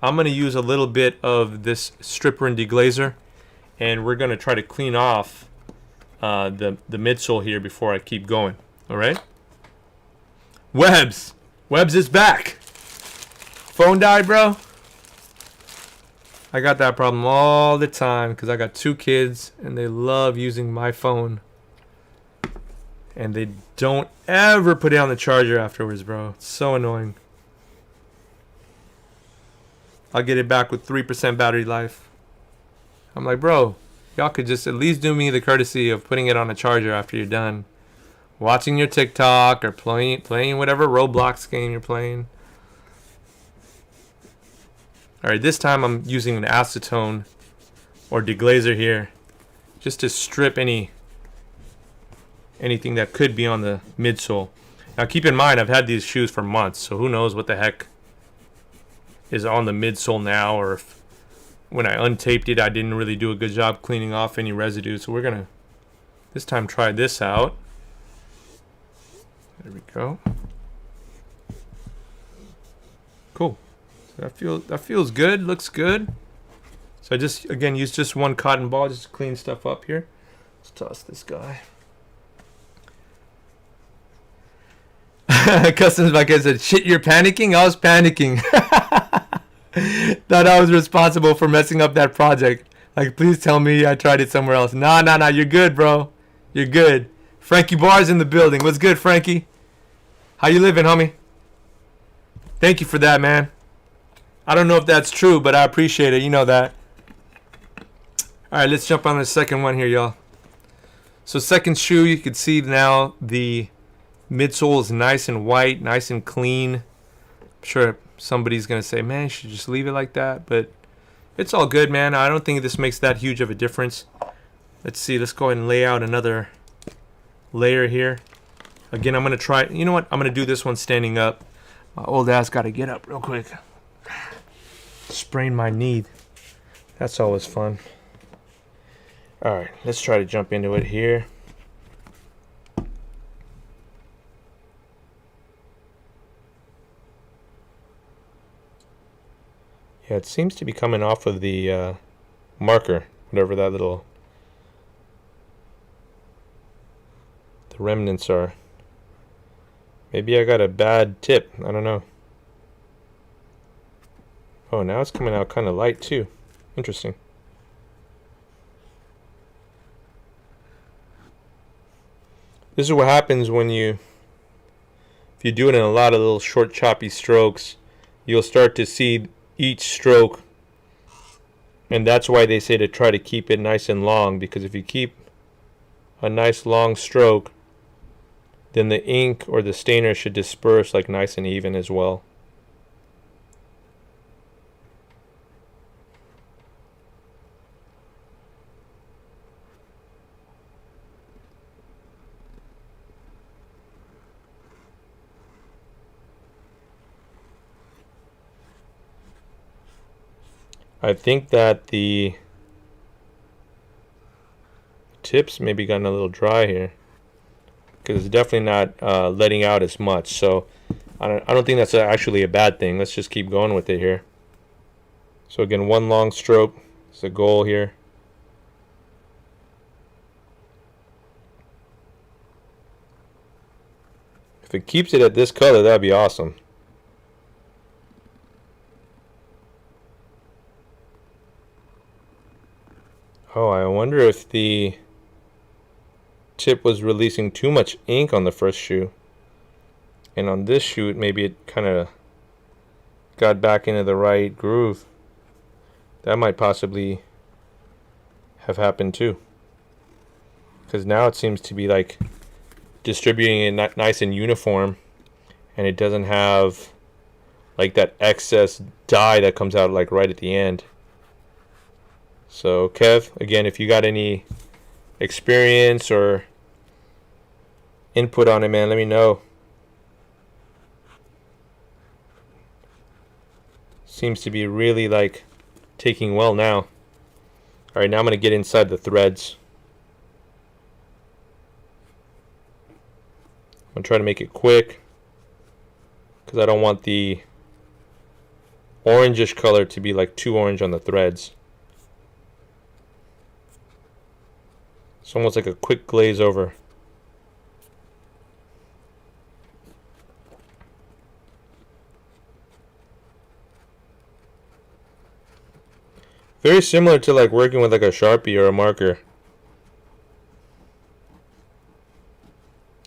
I'm going to use a little bit of this stripper and deglazer, and we're going to try to clean off the midsole here before I keep going. All right. Webbs is back. Phone died, bro. I got that problem all the time because I got 2 kids and they love using my phone. And they don't ever put it on the charger afterwards, bro. It's so annoying. I'll get it back with 3% battery life. I'm like, bro, y'all could just at least do me the courtesy of putting it on a charger after you're done watching your TikTok or playing whatever Roblox game you're playing. All right, this time I'm using an acetone or deglazer here just to strip anything that could be on the midsole. Now keep in mind, I've had these shoes for months, so who knows what the heck is on the midsole now, or if when I untaped it I didn't really do a good job cleaning off any residue. So we're gonna this time try this out. There we go. Cool. So that feels good. Looks good. So I just again use just one cotton ball just to clean stuff up here. Let's toss this guy. Customs like I said, shit, you're panicking? I was panicking. Thought I was responsible for messing up that project. Like, please tell me I tried it somewhere else. Nah, nah, nah. You're good, bro. You're good. Frankie Barr's in the building. What's good, Frankie? How you living, homie? Thank you for that, man. I don't know if that's true, but I appreciate it. You know that. All right, let's jump on the second one here, y'all. So second shoe, you can see now the midsole is nice and white, nice and clean. I'm sure somebody's going to say, man, you should just leave it like that. But it's all good, man. I don't think this makes that huge of a difference. Let's see. Let's go ahead and lay out another layer here. Again, I'm going to try. You know what? I'm going to do this one standing up. My old ass got to get up real quick. Sprain my knee. That's always fun. All right, let's try to jump into it here. Yeah, it seems to be coming off of the marker, whatever that little, the remnants are. Maybe I got a bad tip, I don't know. Oh, now it's coming out kind of light too. Interesting. This is what happens when if you do it in a lot of little short choppy strokes, you'll start to see each stroke, and that's why they say to try to keep it nice and long, because if you keep a nice long stroke, then the ink or the stainer should disperse like nice and even as well. I think that the tips maybe gotten a little dry here, because it's definitely not letting out as much. So I don't think that's actually a bad thing. Let's just keep going with it here. So again, one long stroke is the goal here. If it keeps it at this color, that'd be awesome. Oh, I wonder if the tip was releasing too much ink on the first shoe. And on this shoe, maybe it kind of got back into the right groove. That might possibly have happened too. Because now it seems to be like distributing it nice and uniform. And it doesn't have like that excess dye that comes out like right at the end. So Kev, again, if you got any experience or input on it, man, let me know. Seems to be really like taking well now. All right, now I'm going to get inside the threads. I'm going to try to make it quick because I don't want the orangish color to be like too orange on the threads. It's almost like a quick glaze over. Very similar to like working with like a Sharpie or a marker.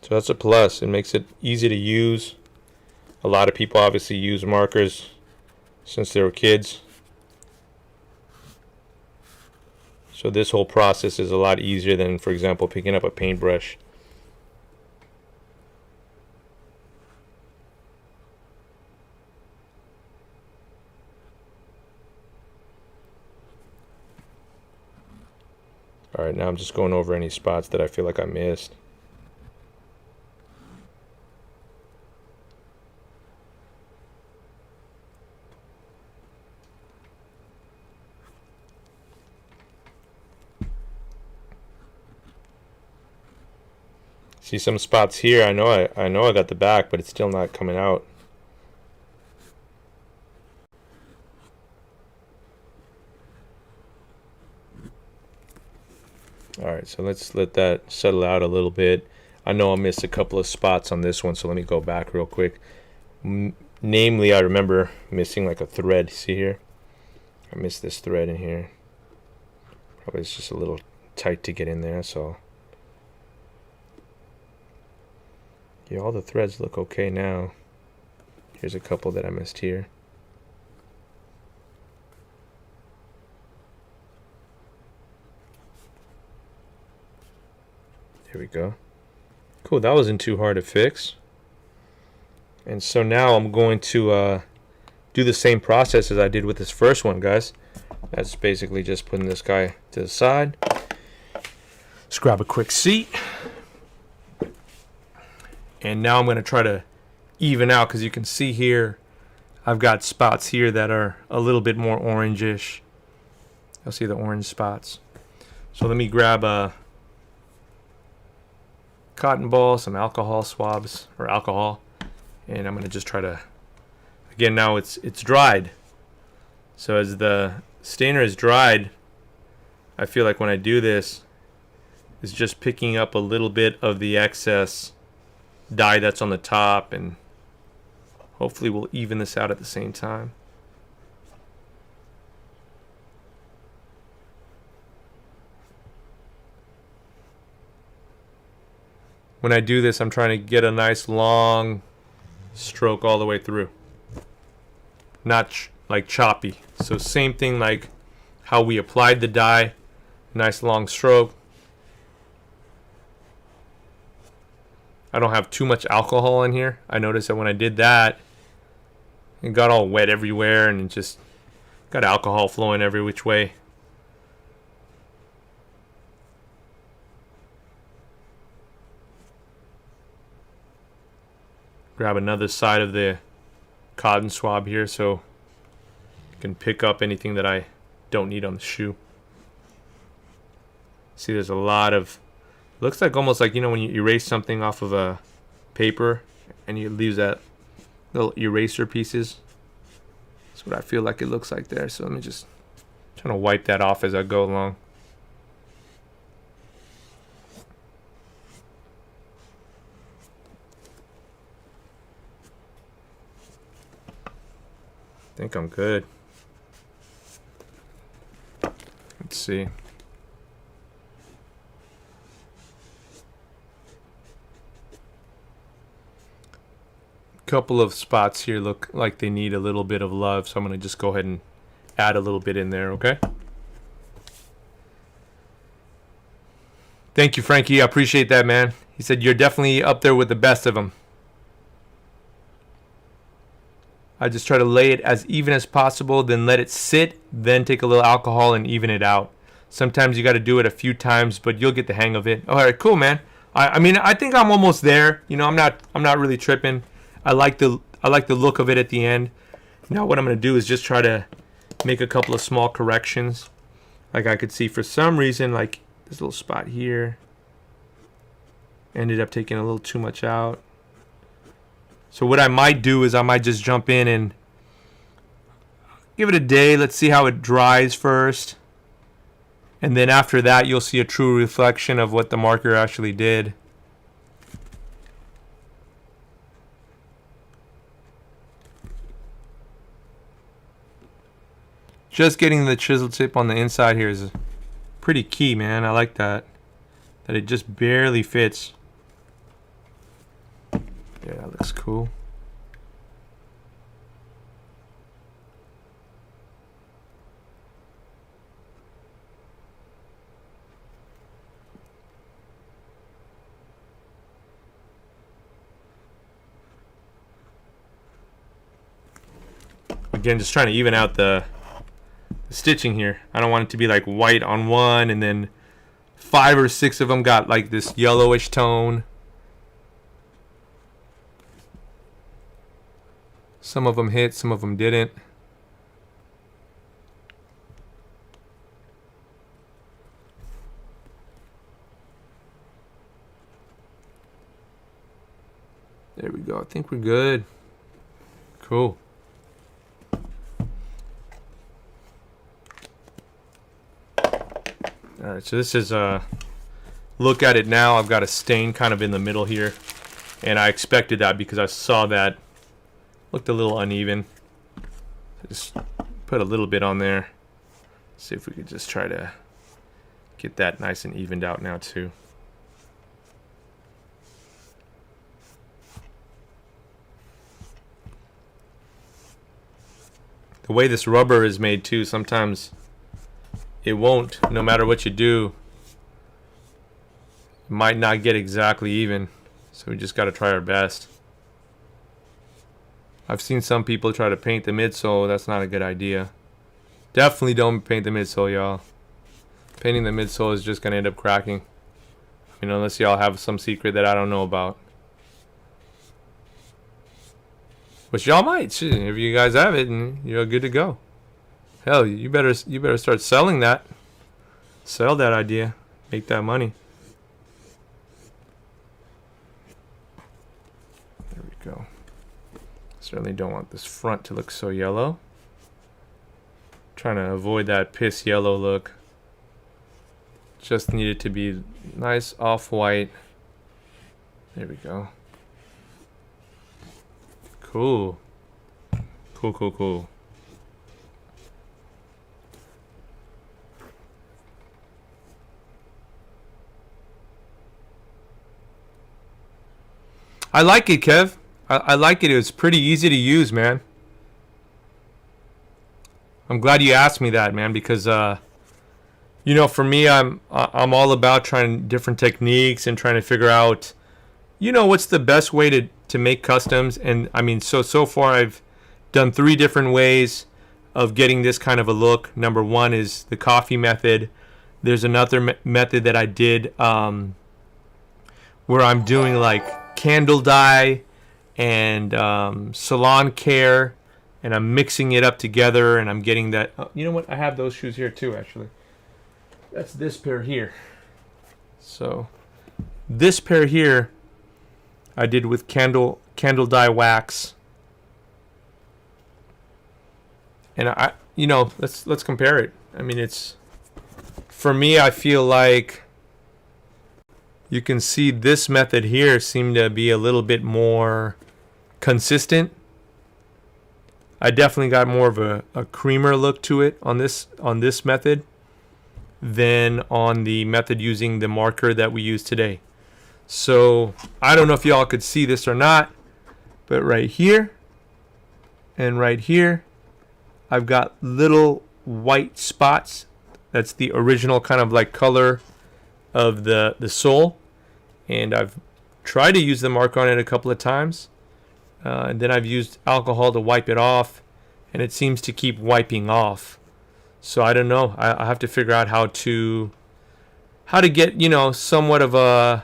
So that's a plus. It makes it easy to use. A lot of people obviously use markers since they were kids. So this whole process is a lot easier than, for example, picking up a paintbrush. All right, now I'm just going over any spots that I feel like I missed. See some spots here. I know I got the back, but it's still not coming out. All right, so let's let that settle out a little bit. I know I missed a couple of spots on this one, so let me go back real quick. Namely, I remember missing like a thread. See here? I missed this thread in here. Probably it's just a little tight to get in there, so. Yeah, all the threads look okay now. Here's a couple that I missed here. There we go. Cool, that wasn't too hard to fix. And so now I'm going to do the same process as I did with this first one, guys. That's basically just putting this guy to the side. Let's grab a quick seat. And now I'm going to try to even out, because you can see here I've got spots here that are a little bit more orangish. You'll see the orange spots. So let me grab a cotton ball, some alcohol swabs, or alcohol, and I'm going to just try to, again, now it's dried. So as the stainer is dried, I feel like when I do this, it's just picking up a little bit of the excess dye that's on the top, and hopefully we'll even this out at the same time. When I do this, I'm trying to get a nice long stroke all the way through, not like choppy. So same thing like how we applied the dye, nice long stroke. I don't have too much alcohol in here. I noticed that when I did that, it got all wet everywhere and it just got alcohol flowing every which way. Grab another side of the cotton swab here so I can pick up anything that I don't need on the shoe. See, there's a lot of, looks like almost like, you know, when you erase something off of a paper and it leaves that little eraser pieces. That's what I feel like it looks like there. So let me just try to wipe that off as I go along. I think I'm good. Let's see. Couple of spots here look like they need a little bit of love, so I'm going to just go ahead and add a little bit in there, okay? Thank you, Frankie. I appreciate that, man. He said you're definitely up there with the best of them. I just try to lay it as even as possible, then let it sit, then take a little alcohol and even it out. Sometimes you got to do it a few times, but you'll get the hang of it. All right, cool, man. I mean, I think I'm almost there. You know, I'm not really tripping. I like the look of it at the end. Now what I'm going to do is just try to make a couple of small corrections. Like I could see for some reason, like this little spot here ended up taking a little too much out. So what I might do is I might just jump in and give it a day. Let's see how it dries first. And then after that, you'll see a true reflection of what the marker actually did. Just getting the chisel tip on the inside here is pretty key, man. I like that. That it just barely fits. Yeah, that looks cool. Again, just trying to even out the stitching here. I don't want it to be like white on one and then 5 or 6 of them got like this yellowish tone. Some of them hit, some of them didn't. There we go. I think we're good. Cool. All right, so this is look at it now. I've got a stain kind of in the middle here, and I expected that because I saw that Looked a little uneven. Just put a little bit on there. See if we could just try to get that nice and evened out now too. The way this rubber is made too, sometimes it won't, no matter what you do, it might not get exactly even. So we just got to try our best. I've seen some people try to paint the midsole. That's not a good idea. Definitely don't paint the midsole, y'all. Painting the midsole is just going to end up cracking. I mean, unless y'all have some secret that I don't know about. Which y'all might. Shit, if you guys have it, and you're good to go. Hell, you better start selling that. Sell that idea. Make that money. There we go. Certainly don't want this front to look so yellow. Trying to avoid that piss yellow look. Just need it to be nice off-white. There we go. Cool. Cool, cool, cool. I like it, Kev. I like it. It was pretty easy to use, man. I'm glad you asked me that, man, because you know, for me, I'm all about trying different techniques and trying to figure out, you know, what's the best way to make customs. And I mean, so far I've done 3 different ways of getting this kind of a look. Number 1 is the coffee method. There's another method that I did where I'm doing like candle dye and salon care, and I'm mixing it up together, and I'm getting that. You know what? I have those shoes here too, actually. That's this pair here. So this pair here I did with candle dye wax. And I, you know, let's compare it. I mean, it's, for me, I feel like you can see this method here seemed to be a little bit more consistent. I definitely got more of a creamer look to it on this method than on the method using the marker that we use today. So I don't know if y'all could see this or not, but right here and right here I've got little white spots. That's the original kind of like color of the sole, and I've tried to use the marker on it a couple of times, and then I've used alcohol to wipe it off, and it seems to keep wiping off. So I don't know. I have to figure out how to get, you know, somewhat of a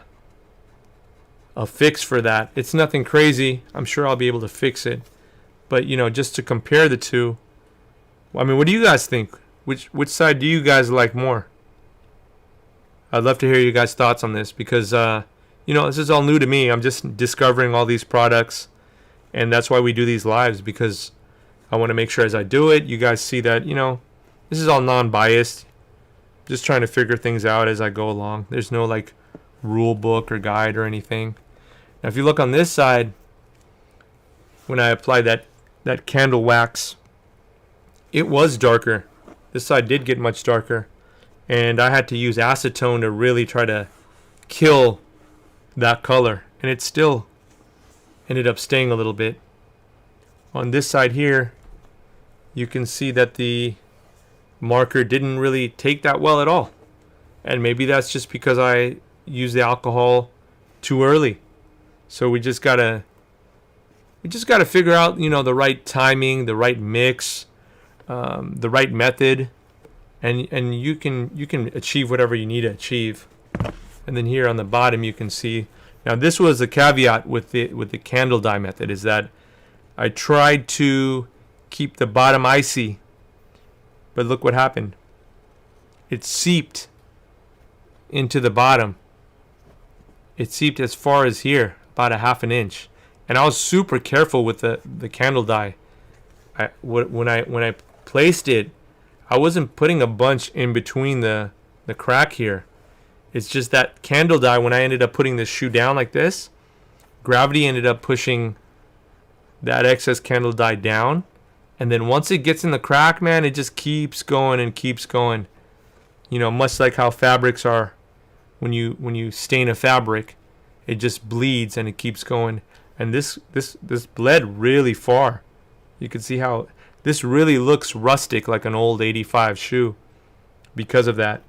fix for that. It's nothing crazy. I'm sure I'll be able to fix it, but you know, just to compare the two. I mean, what do you guys think? Which side do you guys like more? I'd love to hear you guys' thoughts on this, because you know, this is all new to me. I'm just discovering all these products, and that's why we do these lives, because I want to make sure as I do it, you guys see that, you know, this is all non-biased. Just trying to figure things out as I go along. There's no like rule book or guide or anything. Now, if you look on this side, when I applied that candle wax, it was darker. This side did get much darker, and I had to use acetone to really try to kill that color, and it still ended up staying a little bit. On this side here, you can see that the marker didn't really take that well at all, and maybe that's just because I used the alcohol too early. So we just gotta figure out, you know, the right timing, the right mix, the right method, and you can achieve whatever you need to achieve. And then here on the bottom you can see, now this was a caveat with the candle dye method, is that I tried to keep the bottom icy, but look what happened. It seeped into the bottom. It seeped as far as here, about a ½ inch. And I was super careful with the candle dye. When I placed it, I wasn't putting a bunch in between the crack here. It's just that candle dye, when I ended up putting this shoe down like this, gravity ended up pushing that excess candle dye down. And then once it gets in the crack, man, it just keeps going and keeps going. You know, much like how fabrics are. When you stain a fabric, it just bleeds and it keeps going. And this bled really far. You can see how this really looks rustic, like an old 85 shoe because of that.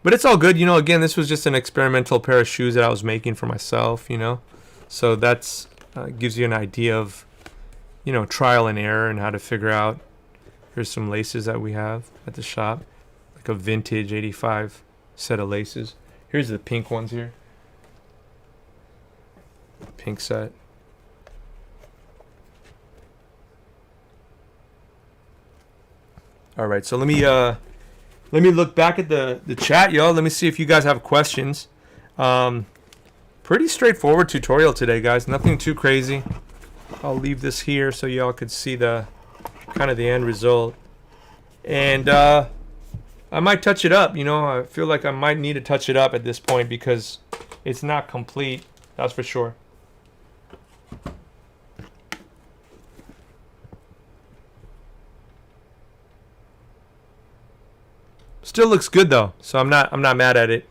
But it's all good, you know. Again, this was just an experimental pair of shoes that I was making for myself, you know. So that's gives you an idea of, you know, trial and error and how to figure out. Here's some laces that we have at the shop, like a vintage 85 set of laces. Here's the pink ones here. Pink set. All right, so let me look back at the chat, y'all. Let me see if you guys have questions. Pretty straightforward tutorial today, guys. Nothing too crazy. I'll leave this here so y'all could see the kind of the end result. And I might touch it up, you know. I feel like I might need to touch it up at this point because it's not complete, that's for sure. Still looks good though, so I'm not mad at it.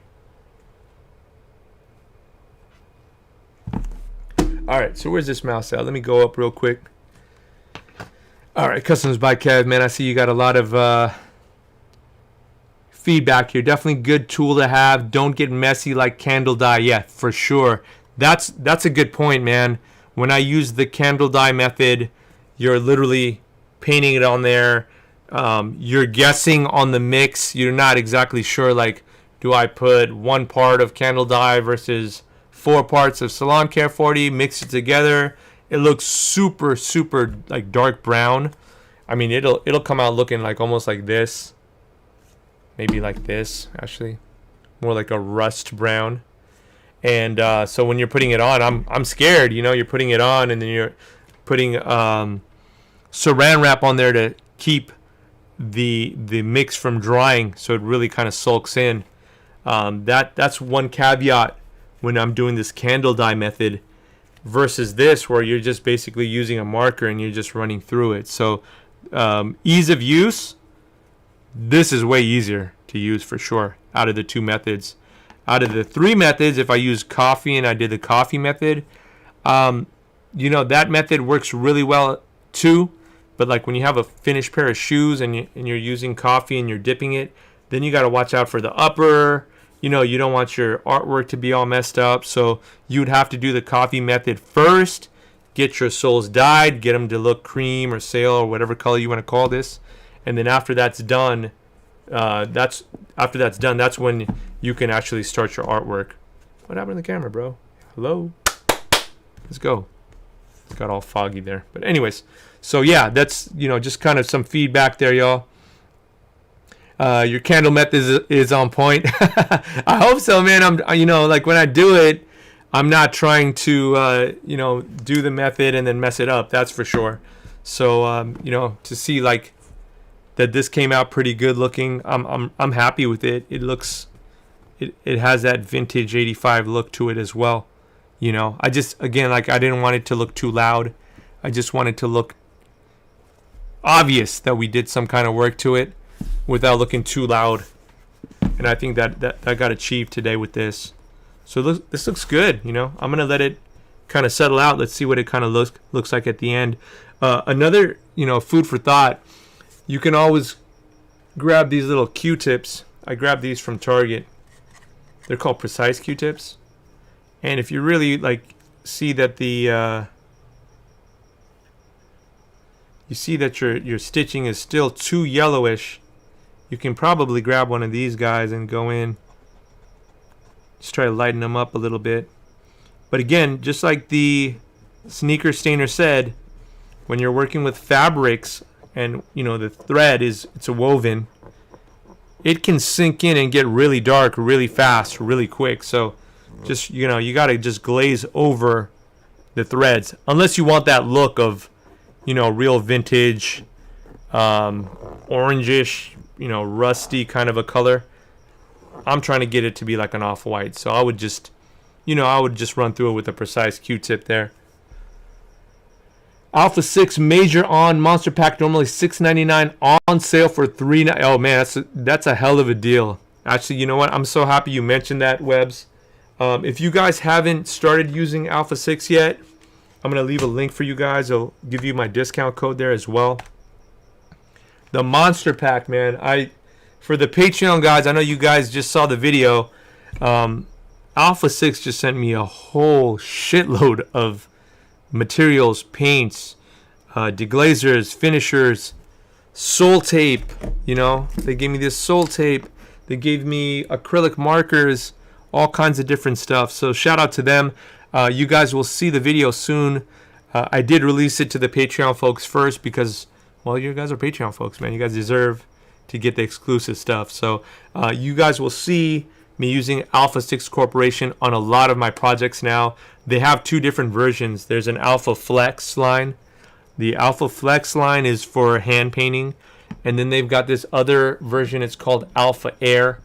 All right, so where's this mouse at? Let me go up real quick. All right, Customs by Kev, man. I see you got a lot of feedback here. Definitely good tool to have. Don't get messy like candle dye. Yeah, for sure. That's a good point, man. When I use the candle dye method, you're literally painting it on there. You're guessing on the mix. You're not exactly sure, like, do I put 1 part of candle dye versus 4 parts of Salon Care 40, mix it together. It looks super, super like dark brown. I mean, it'll come out looking like almost like this. Maybe like this, actually. More like a rust brown. And so when you're putting it on, I'm scared, you know. You're putting it on and then you're putting saran wrap on there to keep the mix from drying, so it really kind of sulks in. That's one caveat when I'm doing this candle dye method versus this where you're just basically using a marker and you're just running through it. So ease of use, this is way easier to use for sure out of the 2 methods. Out of the 3 methods, if I use coffee and I did the coffee method, you know, that method works really well too. But like when you have a finished pair of shoes and you're using coffee and you're dipping it, then you got to watch out for the upper. You know, you don't want your artwork to be all messed up. So you'd have to do the coffee method first. Get your soles dyed. Get them to look cream or sail or whatever color you want to call this. And then after that's done, that's when you can actually start your artwork. What happened to the camera, bro? Hello? Let's go. It's got all foggy there. But anyways, so yeah, that's, you know, just kind of some feedback there, y'all. Your candle method is on point. I hope so, man. I'm, you know, like when I do it, I'm not trying to, you know, do the method and then mess it up. That's for sure. So, you know, to see like that this came out pretty good looking, I'm happy with it. It looks, it has that vintage 85 look to it as well. You know, I just, again, like I didn't want it to look too loud. I just wanted to look obvious that we did some kind of work to it without looking too loud. And I think that got achieved today with this. So this looks good, you know. I'm going to let it kind of settle out. Let's see what it kind of looks like at the end. Another, you know, food for thought. You can always grab these little Q-tips. I grabbed these from Target. They're called Precise Q-tips. And if you really like see that the you see that your stitching is still too yellowish, you can probably grab one of these guys and go in. Just try to lighten them up a little bit. But again, just like the sneaker stainer said, when you're working with fabrics and you know the thread it's a woven, it can sink in and get really dark really fast, really quick. So just, you know, you got to just glaze over the threads unless you want that look of, you know, real vintage, orangish, you know, rusty kind of a color. I'm trying to get it to be like an off-white. So I would just, you know, I would just run through it with a Precise Q-tip there. Alpha 6 Major on Monster Pack, normally $6.99, on sale for $3. Oh man, that's a hell of a deal. Actually, you know what? I'm so happy you mentioned that, Webs. If you guys haven't started using Alpha 6 yet, I'm going to leave a link for you guys. I'll give you my discount code there as well. The Monster Pack, man. For the Patreon guys, I know you guys just saw the video. Alpha 6 just sent me a whole shitload of materials, paints, deglazers, finishers, soul tape. You know, they gave me this soul tape. They gave me acrylic markers, all kinds of different stuff. So shout out to them. You guys will see the video soon. I did release it to the Patreon folks first because, well, you guys are Patreon folks, man. You guys deserve to get the exclusive stuff. So you guys will see me using Alpha 6 Corporation on a lot of my projects now. They have two different versions. There's an Alpha Flex line. The Alpha Flex line is for hand painting. And then they've got this other version. It's called Alpha Air.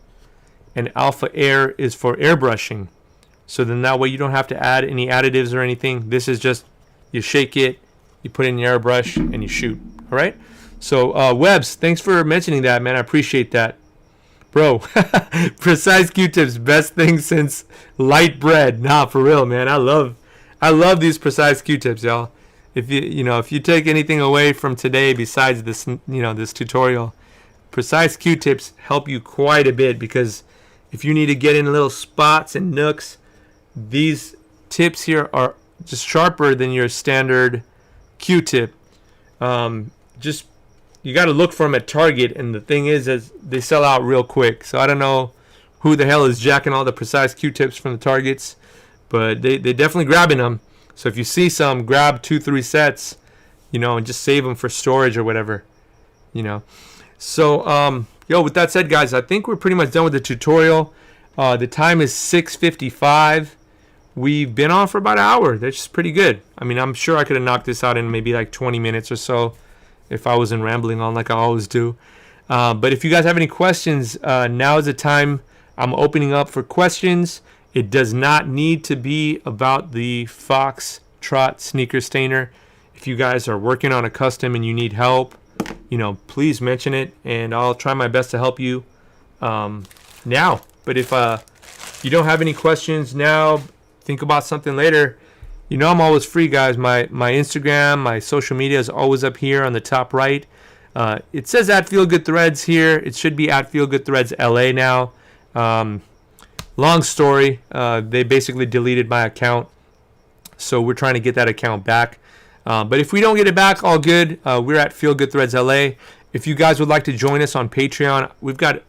And Alpha Air is for airbrushing. So then that way you don't have to add any additives or anything. This is just, you shake it, you put it in your airbrush, and you shoot. All right? So, Webbs, thanks for mentioning that, man. I appreciate that. Bro, Precise Q-tips, best thing since light bread. Nah, for real, man. I love these Precise Q-tips, y'all. If you take anything away from today besides this, this tutorial, Precise Q-tips help you quite a bit, because if you need to get in little spots and nooks, these tips here are just sharper than your standard Q-tip. You got to look for them at Target, and the thing is they sell out real quick. So I don't know who the hell is jacking all the Precise Q-tips from the Targets, but they definitely grabbing them. So if you see some, grab 2-3 sets, and just save them for storage or whatever, So, with that said, guys, I think we're pretty much done with the tutorial. The time is 6:55. We've been on for about an hour. That's just pretty good. I mean, I'm sure I could have knocked this out in maybe like 20 minutes or so if I wasn't rambling on like I always do. But if you guys have any questions, now is the time. I'm opening up for questions. It does not need to be about the Fox Trot sneaker stainer. If you guys are working on a custom and you need help, please mention it, and I'll try my best to help you now. But if you don't have any questions now, think about something later. I'm always free, guys. My Instagram, my social media is always up here on the top right. It says at Feel Good Threads here. It should be at Feel Good Threads LA now. Long story. They basically deleted my account, so we're trying to get that account back. But if we don't get it back, all good. We're at Feel Good Threads LA. If you guys would like to join us on Patreon, we've got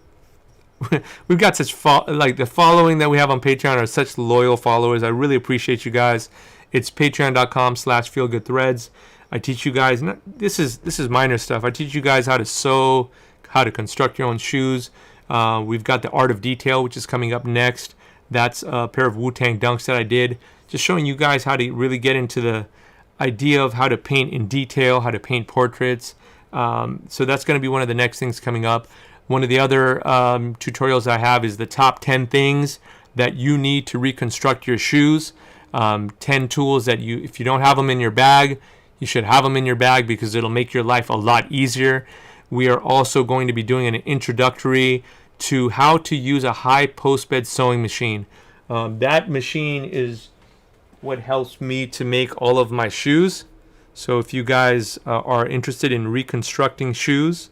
such the following that we have on Patreon are such loyal followers. I really appreciate you guys. It's patreon.com/feelgoodthreads. I teach you guys, this is minor stuff. I teach you guys how to sew, how to construct your own shoes. We've got the Art of Detail, which is coming up next. That's a pair of Wu-Tang Dunks that I did, just showing you guys how to really get into the idea of how to paint in detail, how to paint portraits. So that's going to be one of the next things coming up. One of the other tutorials I have is the top 10 things that you need to reconstruct your shoes. 10 tools that if you don't have them in your bag, you should have them in your bag, because it'll make your life a lot easier. We are also going to be doing an introductory to how to use a high post-bed sewing machine. That machine is what helps me to make all of my shoes. So if you guys are interested in reconstructing shoes,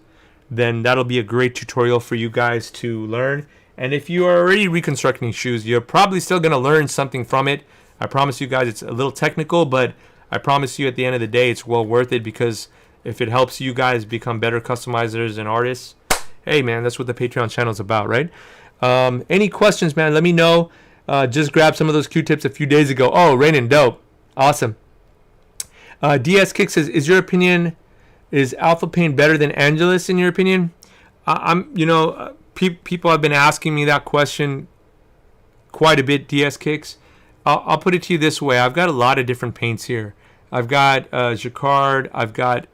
then that'll be a great tutorial for you guys to learn. And if you are already reconstructing shoes, you're probably still going to learn something from it. I promise you guys it's a little technical, but I promise you at the end of the day it's well worth it, because if it helps you guys become better customizers and artists, hey man, that's what the Patreon channel is about, right? Any questions, man, let me know. Just grabbed some of those Q-tips a few days ago. Oh, raining dope. Awesome. DS Kick says, is Alpha Paint better than Angelus in your opinion? People have been asking me that question quite a bit, DS Kicks. I'll put it to you this way. I've got a lot of different paints here. I've got Jacquard, I've got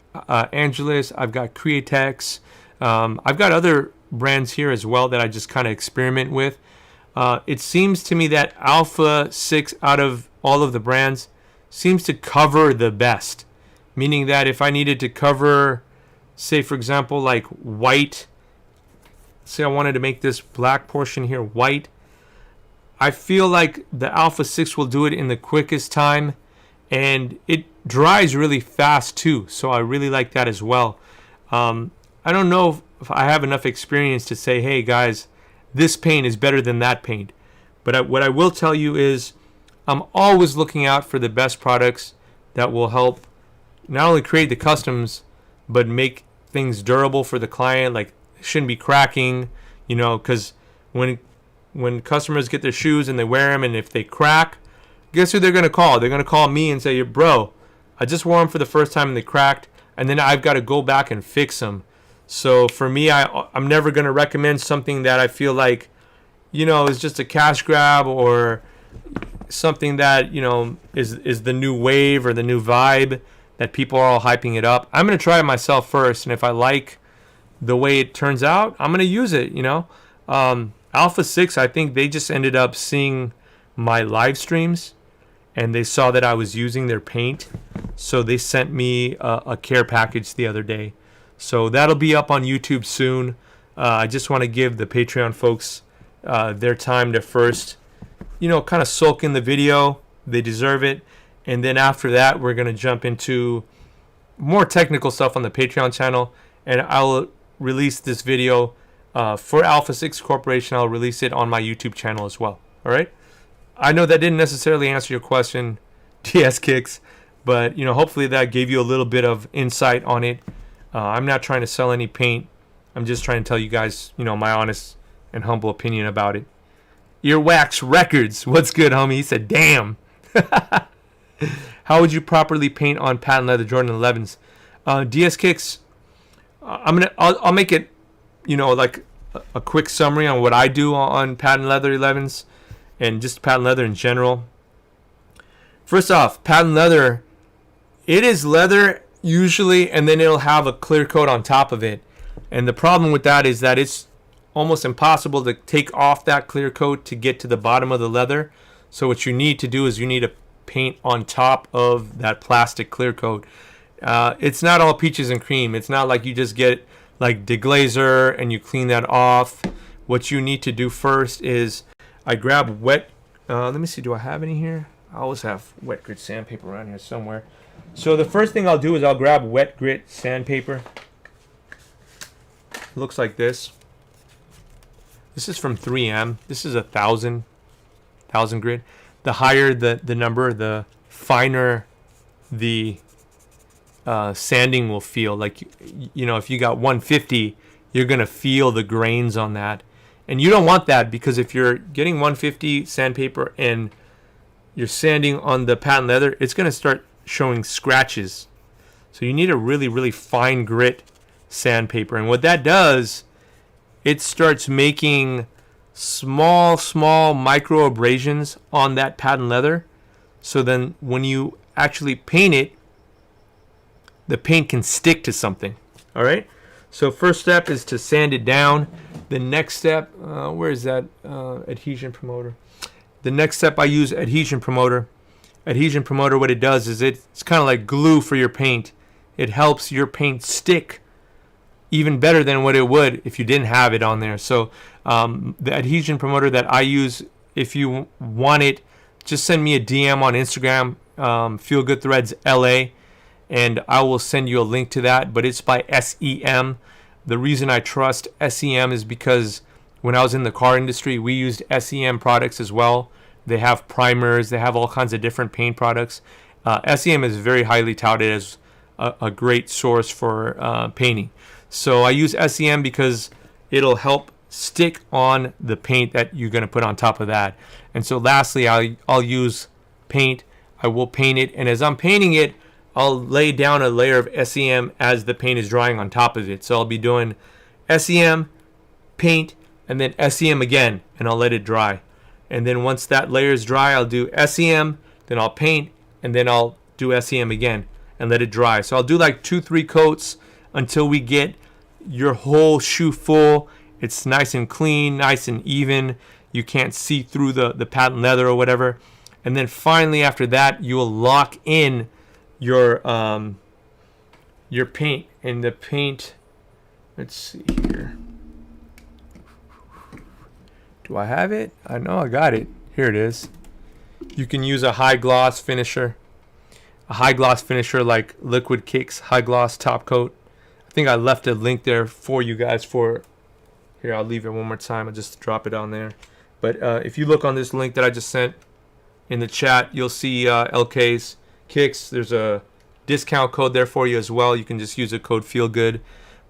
Angelus, I've got Createx. I've got other brands here as well that I just kind of experiment with. It seems to me that Alpha 6 out of all of the brands seems to cover the best. meaning that if I needed to cover, say for example, like white, say I wanted to make this black portion here white, I feel like the Alpha 6 will do it in the quickest time, and it dries really fast too, so I really like that as well. I don't know if I have enough experience to say, hey guys, this paint is better than that paint, but what I will tell you is I'm always looking out for the best products that will help not only create the customs but make things durable for the client. Like, it shouldn't be cracking, you know, because when customers get their shoes and they wear them, and if they crack, guess who they're going to call? They're going to call me and say, bro, I just wore them for the first time and they cracked, and then I've got to go back and fix them. So for me, I'm never going to recommend something that I feel like, you know, is just a cash grab, or something that, you know, is the new wave or the new vibe that people are all hyping it up. I'm going to try it myself first, and if I like the way it turns out, I'm going to use it, you know. Alpha 6, I think they just ended up seeing my live streams, and they saw that I was using their paint, so they sent me a care package the other day. So that'll be up on YouTube soon. I just want to give the Patreon folks their time to first, you know, kind of soak in the video. They deserve it. And then after that, we're going to jump into more technical stuff on the Patreon channel, and I'll release this video for Alpha 6 Corporation. I'll release it on my YouTube channel as well. All right. I know that didn't necessarily answer your question, DS Kicks, but, you know, hopefully that gave you a little bit of insight on it. I'm not trying to sell any paint. I'm just trying to tell you guys, you know, my honest and humble opinion about it. Earwax Records, what's good, homie? He said, damn. How would you properly paint on patent leather Jordan 11s? DS Kicks, I'll make it, you know, like a quick summary on what I do on patent leather 11s and just patent leather in general. First off, patent leather, it is leather usually, and then it'll have a clear coat on top of it. And the problem with that is that it's almost impossible to take off that clear coat to get to the bottom of the leather. So what you need to do is you need to paint on top of that plastic clear coat. It's not all peaches and cream. It's not like you just get like deglazer and you clean that off. What you need to do first is I grab wet, let me see, do I have any here? I always have wet grit sandpaper around here somewhere. So the first thing I'll do is I'll grab wet grit sandpaper. Looks like this. This is from 3M. This is 1,000 grit. The higher the number, the finer the sanding will feel. Like, you know, if you got 150, you're going to feel the grains on that. And you don't want that, because if you're getting 150 sandpaper and you're sanding on the patent leather, it's going to start showing scratches. So you need a really, really fine grit sandpaper. And what that does, it starts making small micro abrasions on that patent leather. So then when you actually paint it, the paint can stick to something. All right. So first step is to sand it down. The next step, where is that adhesion promoter? The next step, I use adhesion promoter. Adhesion promoter, what it does is it's kind of like glue for your paint. It helps your paint stick even better than what it would if you didn't have it on there. So the adhesion promoter that I use, if you want it, just send me a DM on Instagram, Feel Good Threads LA, and I will send you a link to that. But it's by SEM. The reason I trust SEM is because when I was in the car industry, we used SEM products as well. They have primers. They have all kinds of different paint products. SEM is very highly touted as a great source for painting. So I use SEM because it'll help stick on the paint that you're going to put on top of that. And so lastly, I'll use paint. I will paint it. And as I'm painting it, I'll lay down a layer of SEM as the paint is drying on top of it. So I'll be doing SEM, paint, and then SEM again, and I'll let it dry. And then once that layer is dry, I'll do SEM, then I'll paint, and then I'll do SEM again and let it dry. So I'll do like 2-3 coats until we get your whole shoe full. It's nice and clean, nice and even. You can't see through the patent leather or whatever. And then finally after that, you will lock in your your paint. And the paint, let's see here. Do I have it? I know I got it. Here it is. You can use a high gloss finisher. A high gloss finisher like Liquid Kicks High Gloss Top Coat. I think I left a link there for you guys for. Here, I'll leave it one more time. I'll just drop it on there. But if you look on this link that I just sent in the chat, you'll see LK's Kicks. There's a discount code there for you as well. You can just use the code FEELGOOD.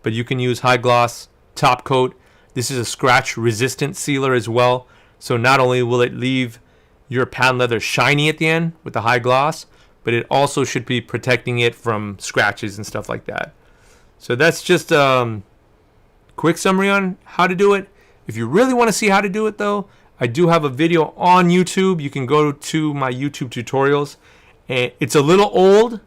But you can use High Gloss Top Coat. This is a scratch resistant sealer as well. So not only will it leave your patent leather shiny at the end with the high gloss, but it also should be protecting it from scratches and stuff like that. So that's just quick summary on how to do it. If you really want to see how to do it though, I do have a video on YouTube. You can go to my YouTube tutorials. And it's a little old.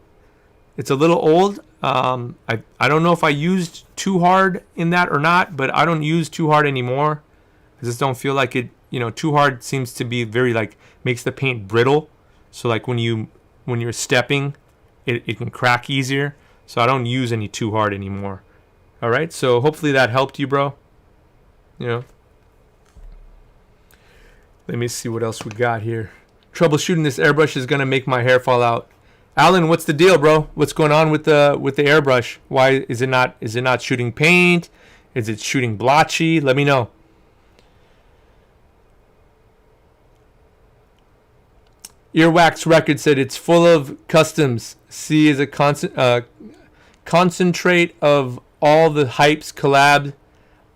I don't know if I used too hard in that or not, but I don't use too hard anymore. I just don't feel like it, too hard seems to be very makes the paint brittle. So like when you're stepping, it can crack easier. So I don't use any too hard anymore. All right, so hopefully that helped you, bro. Let me see what else we got here. Troubleshooting this airbrush is gonna make my hair fall out. Alan, what's the deal, bro? What's going on with the airbrush? Why is it not shooting paint? Is it shooting blotchy? Let me know. Earwax Record said it's full of customs. C is a concentrate of all the hypes, collabed,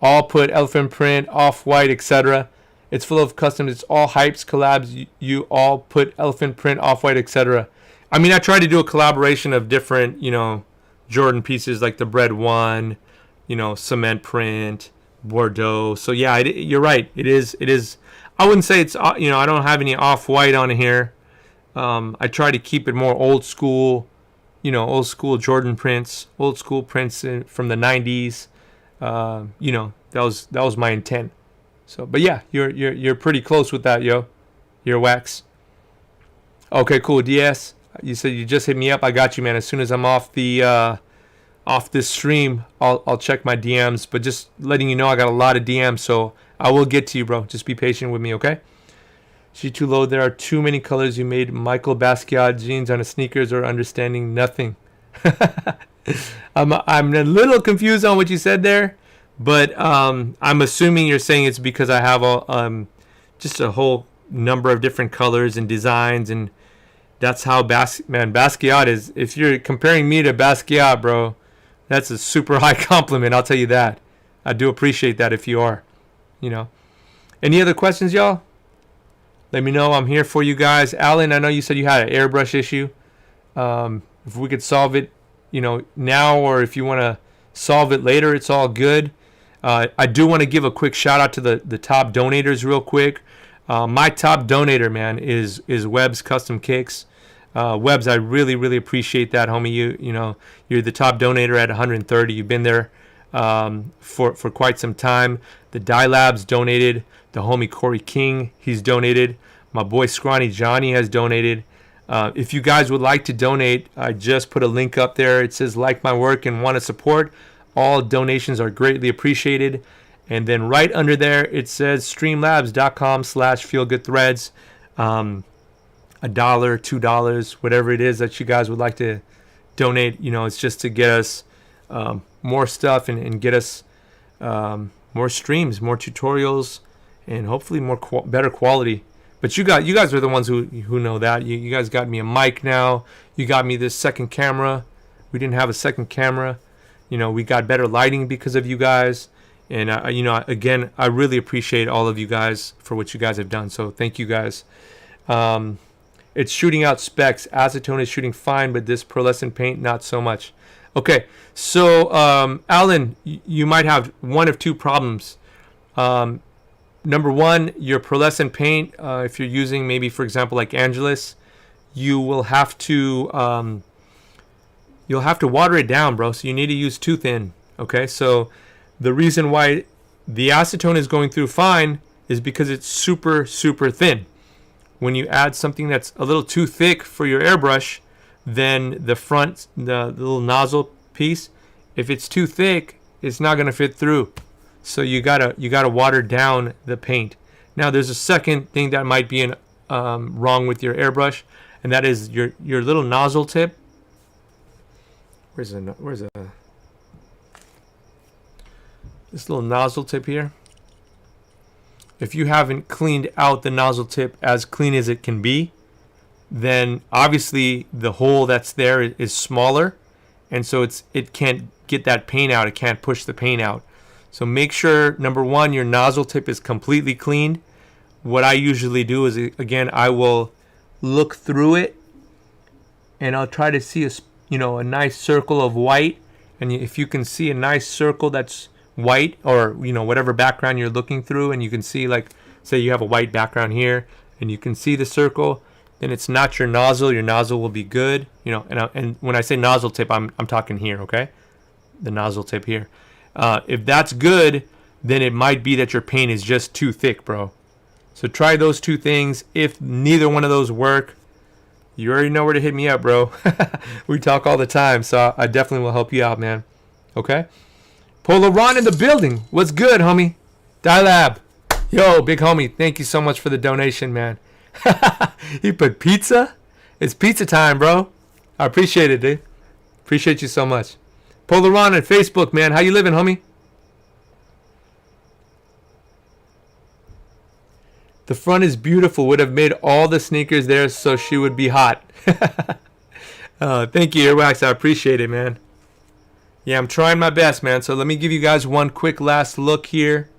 all put elephant print, off-white, etc. It's full of customs. It's all hypes, collabs. You all put elephant print, off-white, etc. I mean, I tried to do a collaboration of different, Jordan pieces like the Bread One, cement print, Bordeaux. So yeah, you're right. It is. I wouldn't say it's. I don't have any off-white on here. I try to keep it more old school, old school Jordan prints, old school prints from the 90s. That was my intent. So, but yeah, you're pretty close with that, yo. Your wax. Okay, cool. DS, you said you just hit me up. I got you, man. As soon as I'm off this stream, I'll check my DMs. But just letting you know, I got a lot of DMs, so I will get to you, bro. Just be patient with me, okay? She too low. There are too many colors. You made Michael Basquiat jeans on a sneakers or understanding nothing. I'm a little confused on what you said there, but I'm assuming you're saying it's because I have just a whole number of different colors and designs, and that's how Basquiat is. If you're comparing me to Basquiat, bro, that's a super high compliment. I'll tell you that. I do appreciate that if you are. Any other questions, y'all? Let me know. I'm here for you guys. Alan, I know you said you had an airbrush issue. If we could solve it, now, or if you want to solve it later, it's all good. I do want to give a quick shout out to the top donators real quick. My top donator, man, is Webb's Custom Kicks. Webbs, I really, really appreciate that, homie. You're the top donator at 130. You've been there for quite some time. The Dye Labs donated. The homie Corey King, he's donated. My boy Scrawny Johnny has donated. If you guys would like to donate, I just put a link up there. It says like my work and want to support. All donations are greatly appreciated. And then right under there, it says streamlabs.com/feelgoodthreads. $1, $2, whatever it is that you guys would like to donate. It's just to get us more stuff and get us more streams, more tutorials, and hopefully better quality. But you guys are the ones who know that. You guys got me a mic now. You got me this second camera. We didn't have a second camera. We got better lighting because of you guys. And again, I really appreciate all of you guys for what you guys have done. So thank you guys. It's shooting out specs. Acetone is shooting fine, but this pearlescent paint not so much. Okay, so Alan, you might have one of two problems. Number one, your pearlescent paint, if you're using maybe, for example, like Angelus, you will have to water it down, bro. So you need to use too thin. Okay, so the reason why the acetone is going through fine is because it's super, super thin. When you add something that's a little too thick for your airbrush, then the little nozzle piece. If it's too thick, it's not gonna fit through. So you gotta water down the paint. Now there's a second thing that might be wrong with your airbrush, and that is your little nozzle tip. Where's this little nozzle tip here? If you haven't cleaned out the nozzle tip as clean as it can be, then obviously the hole that's there is smaller, and so it can't get that paint out. It can't push the paint out. So make sure, number one, your nozzle tip is completely cleaned. What I usually do is, again, I will look through it, and I'll try to see a nice circle of white. And if you can see a nice circle that's white, or whatever background you're looking through, and you can see, like, say you have a white background here, and you can see the circle, then it's not your nozzle. Your nozzle will be good, and when I say nozzle tip, I'm talking here, okay? The nozzle tip here. If that's good, then it might be that your paint is just too thick, bro. So try those two things. If neither one of those work, you already know where to hit me up, bro. We talk all the time, so I definitely will help you out, man. Okay? Polo Ron in the building. What's good, homie? Dilab. Yo, big homie. Thank you so much for the donation, man. He put pizza? It's pizza time, bro. I appreciate it, dude. Appreciate you so much. Polo Ron on Facebook, man. How you living, homie? The front is beautiful. Would have made all the sneakers there so she would be hot. Thank you, Earwax. I appreciate it, man. Yeah, I'm trying my best, man. So let me give you guys one quick last look here.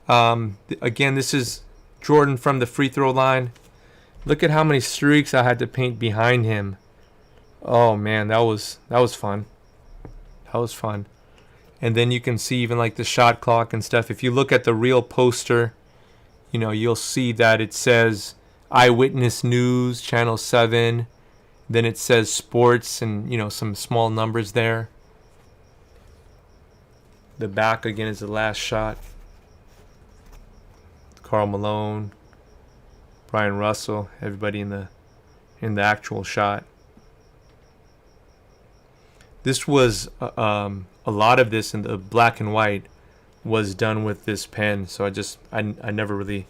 Again, this is Jordan from the free throw line. Look at how many streaks I had to paint behind him. Oh, man, that was fun. That was fun. And then you can see even like the shot clock and stuff. If you look at the real poster, you'll see that it says Eyewitness News, Channel 7. Then it says sports and, some small numbers there. The back, again, is the last shot. Karl Malone, Brian Russell, everybody in the actual shot. This was, a lot of this in the black and white was done with this pen. So I never really,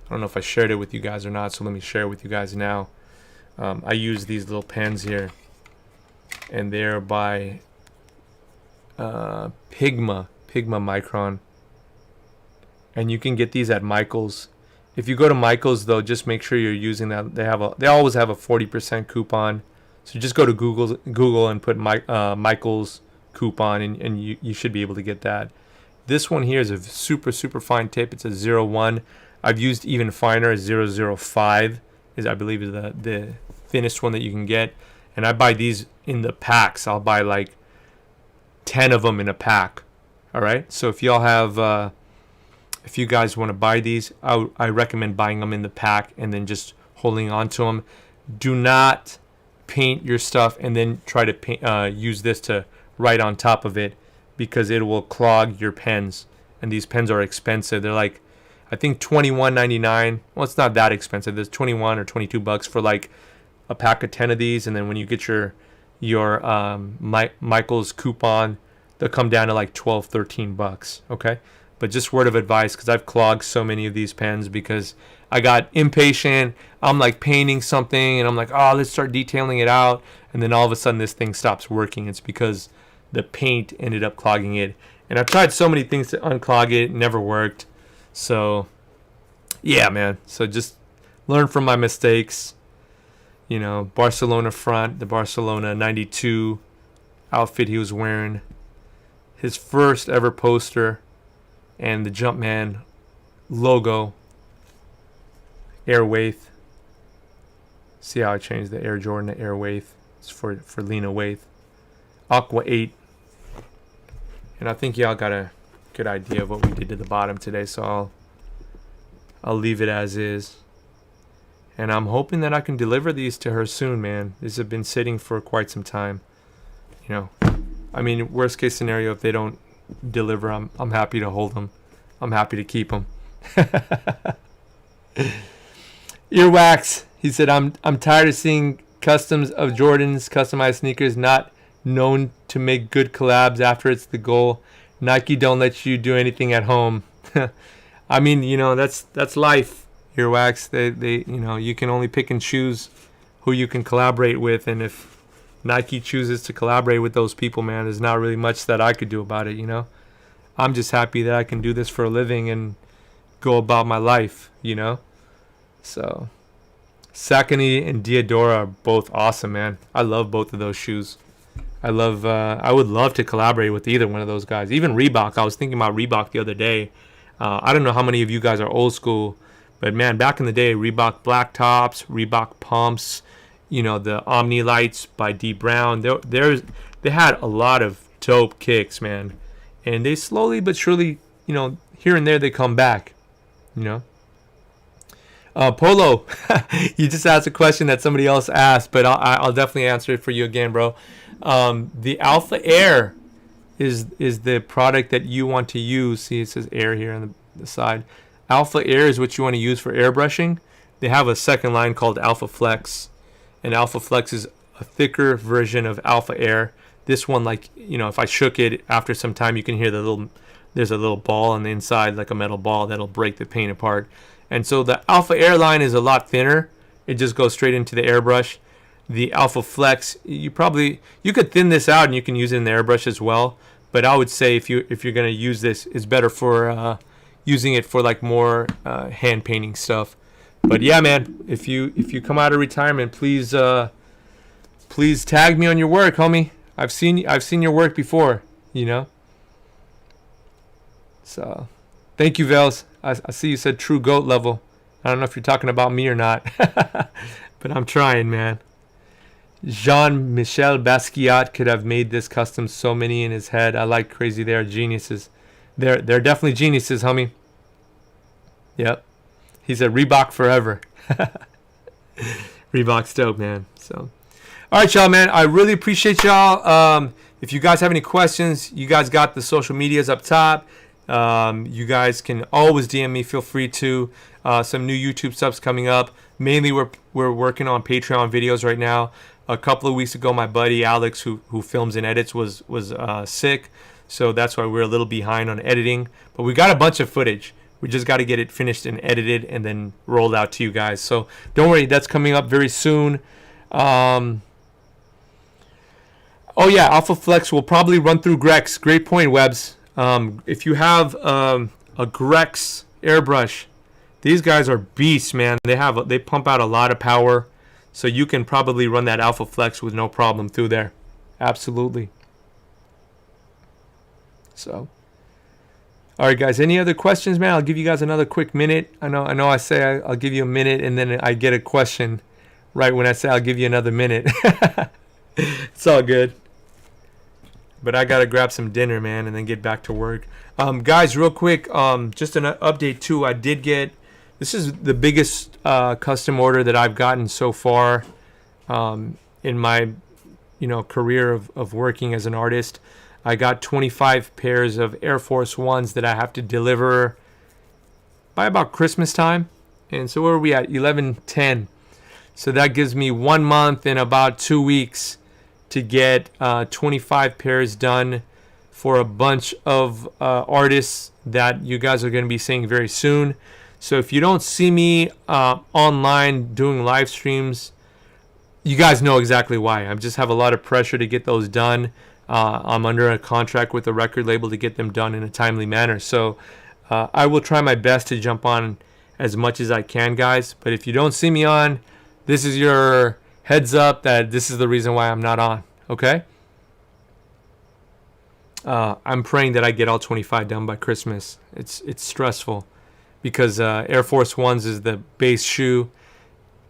I don't know if I shared it with you guys or not, so let me share it with you guys now. I use these little pens here, and they're by Pigma Micron, and you can get these at Michael's. If you go to Michael's, though, just make sure you're using that. They always have a 40% coupon, so just go to Google and put Michael's coupon, and you should be able to get that. This one here is a super fine tip. It's a 01. I've used even finer, a 005 is, I believe, is the thinnest one that you can get. And I buy these in the packs. I'll buy like 10 of them in a pack. All right. So if y'all have, if you guys want to buy these, I recommend buying them in the pack and then just holding on to them. Do not paint your stuff and then try to use this to write on top of it, because it will clog your pens. And these pens are expensive. They're like, I think $21.99. Well, it's not that expensive. There's 21 or 22 bucks for like a pack of 10 of these. And then when you get your Michael's coupon, they'll come down to like 12, 13 bucks. Okay. But just word of advice, because I've clogged so many of these pens because I got impatient. I'm like painting something and I'm like, oh, let's start detailing it out. And then all of a sudden this thing stops working. It's because the paint ended up clogging it. And I've tried so many things to unclog it. It never worked. So, yeah, man. So just learn from my mistakes. Barcelona front, the Barcelona 92 outfit he was wearing. His first ever poster. And the Jumpman logo. Air Waith. See how I changed the Air Jordan to Air Waith? It's for Lena Waith. Aqua 8. And I think y'all got a good idea of what we did to the bottom today, so I'll leave it as is. And I'm hoping that I can deliver these to her soon, man. These have been sitting for quite some time. I mean, worst case scenario, if they don't deliver, I'm happy to hold them. I'm happy to keep them. Earwax, he said, I'm tired of seeing customs of Jordan's customized sneakers not known to make good collabs after it's the goal. Nike don't let you do anything at home. I mean, that's life. Earwax. They you can only pick and choose who you can collaborate with, and if Nike chooses to collaborate with those people, man, there's not really much that I could do about it. I'm just happy that I can do this for a living and go about my life. So Saucony and Diadora are both awesome, man. I love both of those shoes. I would love to collaborate with either one of those guys. Even Reebok. I was thinking about Reebok the other day. I don't know how many of you guys are old school, but man, back in the day, Reebok black tops, Reebok pumps, the Omni lights by D Brown. They had a lot of dope kicks, man. And they slowly but surely, here and there they come back, Polo, you just asked a question that somebody else asked, but I'll definitely answer it for you again, bro. The Alpha Air is the product that you want to use. See, it says Air here on the side. Alpha Air is what you want to use for airbrushing. They have a second line called Alpha Flex, and Alpha Flex is a thicker version of Alpha Air. This one, if I shook it after some time, you can hear there's a little ball on the inside, like a metal ball that'll break the paint apart. And so the Alpha Air line is a lot thinner. It just goes straight into the airbrush. The Alpha Flex, you could thin this out and you can use it in the airbrush as well. But I would say if you're going to use this, it's better for using it for more hand painting stuff. But yeah, man, if you come out of retirement, please tag me on your work, homie. I've seen your work before, So, thank you, Vels. I see you said true GOAT level. I don't know if you're talking about me or not, but I'm trying, man. Jean-Michel Basquiat could have made this custom so many in his head. I like crazy. They are geniuses. They're definitely geniuses, homie. Yep. He said Reebok forever. Reebok's dope, man. So, all right, y'all, man. I really appreciate y'all. If you guys have any questions, you guys got the social medias up top. You guys can always DM me. Feel free to. Some new YouTube subs coming up. Mainly, we're working on Patreon videos right now. A couple of weeks ago, my buddy Alex, who films and edits, was sick, so that's why we're a little behind on editing. But we got a bunch of footage. We just got to get it finished and edited and then rolled out to you guys. So don't worry, that's coming up very soon. Oh yeah, Alpha Flex will probably run through Grex. Great point, Webs. If you have a Grex airbrush, these guys are beasts, man. They pump out a lot of power, so you can probably run that Alpha Flex with no problem through there. Absolutely. So, all right, guys. Any other questions, man? I'll give you guys another quick minute. I know. I say I'll give you a minute, and then I get a question right when I say I'll give you another minute. It's all good. But I gotta grab some dinner, man, and then get back to work. Guys, real quick, just an update too. I did get. This is the biggest custom order that I've gotten so far in my, career of working as an artist. I got 25 pairs of Air Force Ones that I have to deliver by about Christmas time. And so where are we at? 11/10. So that gives me 1 month and about 2 weeks to get 25 pairs done for a bunch of artists that you guys are going to be seeing very soon. So if you don't see me online doing live streams, you guys know exactly why. I just have a lot of pressure to get those done. I'm under a contract with a record label to get them done in a timely manner. So I will try my best to jump on as much as I can, guys. But if you don't see me on, this is your heads up that this is the reason why I'm not on. Okay? I'm praying that I get all 25 done by Christmas. It's stressful because Air Force Ones is the base shoe,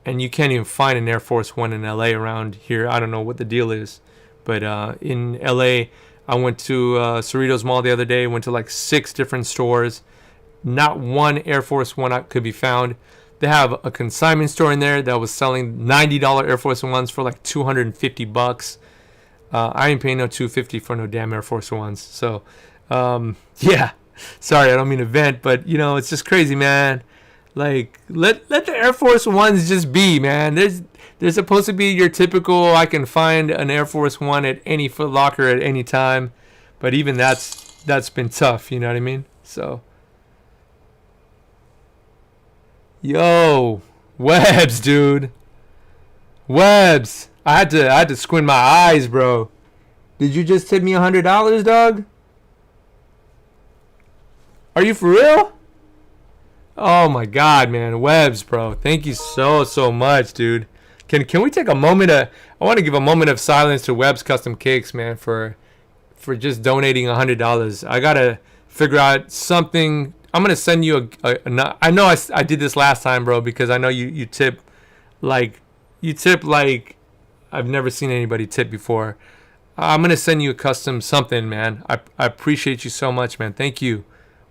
and you can't even find an Air Force One in LA around here. I don't know what the deal is, but in LA, I went to Cerritos Mall the other day. Went to like 6 different stores. Not one Air Force One could be found. They have a consignment store in there that was selling $90 Air Force Ones for like $250. I ain't paying no $250 for no damn Air Force Ones. So, yeah. Sorry, I don't mean to vent, but it's just crazy, man. Like, let the Air Force Ones just be, man. There's supposed to be your typical, I can find an Air Force One at any Foot Locker at any time. But even that's been tough, you know what I mean? So, yo, Webs, dude. Webs. I had to squint my eyes, bro. Did you just tip me $100, dog? Are you for real? Oh my God, man, Webs, bro. Thank you so much, dude. Can we take a moment I want to give a moment of silence to Webs Custom Cakes, man, for just donating $100. I gotta figure out something. I'm gonna send you I know I did this last time, bro, because I know you tip like I've never seen anybody tip before. I'm gonna send you a custom something, man. I appreciate you so much, man. Thank you,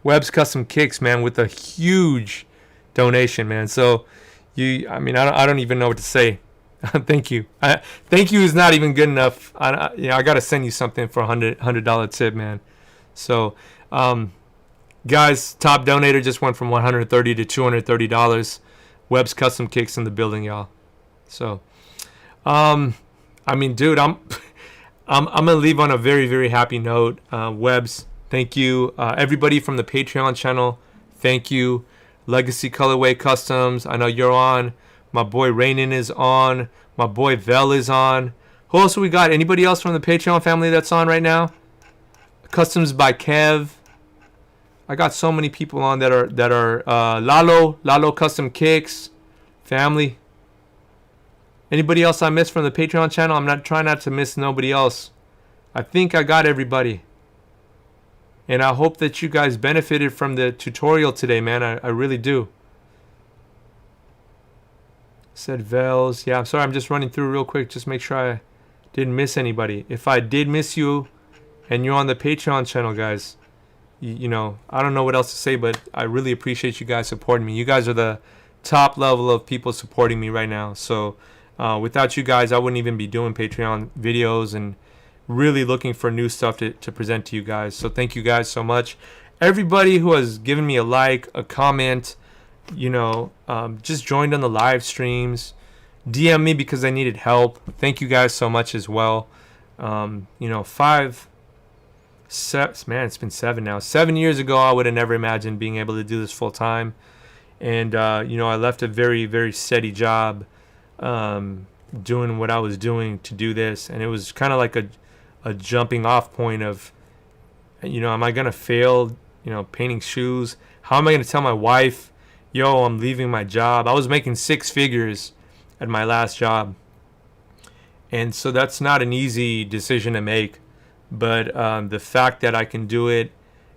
Webs Custom Kicks, man, with a huge donation, man. So I mean, I don't even know what to say. Thank you. Thank you is not even good enough. I gotta send you something for $100 tip, man. So, guys, top donator just went from $130 to $230. Webs Custom Kicks in the building, y'all. So, I mean, dude, I'm gonna leave on a very happy note. Webs, thank you. Everybody from the Patreon channel, thank you. Legacy Colorway Customs, I know you're on. My boy Rainin is on. My boy Vel is on. Who else we got? Anybody else from the Patreon family that's on right now? Customs by Kev. I got so many people on that are Lalo Custom Kicks family. Anybody else I missed from the Patreon channel? I'm not trying not to miss nobody else. I think I got everybody. And I hope that you guys benefited from the tutorial today, man. I really do. Said Vels. Yeah, I'm sorry. I'm just running through real quick. Just make sure I didn't miss anybody. If I did miss you and you're on the Patreon channel, guys, you know, I don't know what else to say, but I really appreciate you guys supporting me. You guys are the top level of people supporting me right now. So without you guys, I wouldn't even be doing Patreon videos and really looking for new stuff to present to you guys. So thank you guys so much. Everybody who has given me a like, a comment, you know, just joined on the live streams, DM me because I needed help. Thank you guys so much as well. You know, man, it's been 7 now. 7 years ago, I would have never imagined being able to do this full time. And, you know, I left a very steady job doing what I was doing to do this. And it was kind of like a jumping off point of, you know, am I going to fail, you know, painting shoes? How am I going to tell my wife, yo, I'm leaving my job? I was making 6 figures at my last job. And so that's not an easy decision to make. But the fact that I can do it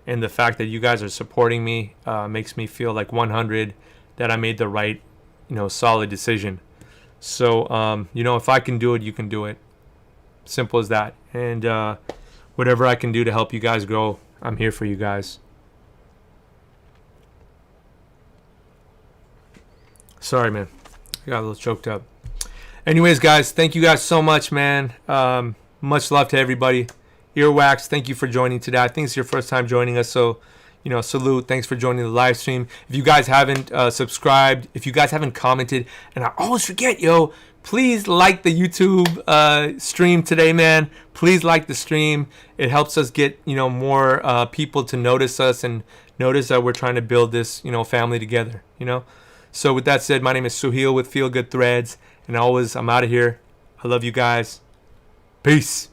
and the fact that you guys are supporting me makes me feel like 100 that I made the right, you know, solid decision. So, you know, if I can do it, you can do it. Simple as that. And whatever I can do to help you guys grow, I'm here for you guys. Sorry, man. I got a little choked up. Anyways, guys, thank you guys so much, man. Much love to everybody. Earwax, thank you for joining today. I think it's your first time joining us, so, you know, salute. Thanks for joining the live stream. If you guys haven't subscribed, if you guys haven't commented, and I always forget, yo, please like the YouTube stream today, man. Please like the stream. It helps us get, you know, more people to notice us and notice that we're trying to build this, you know, family together, you know. So with that said, my name is Suhail with Feel Good Threads, and I'm out of here. I love you guys. Peace.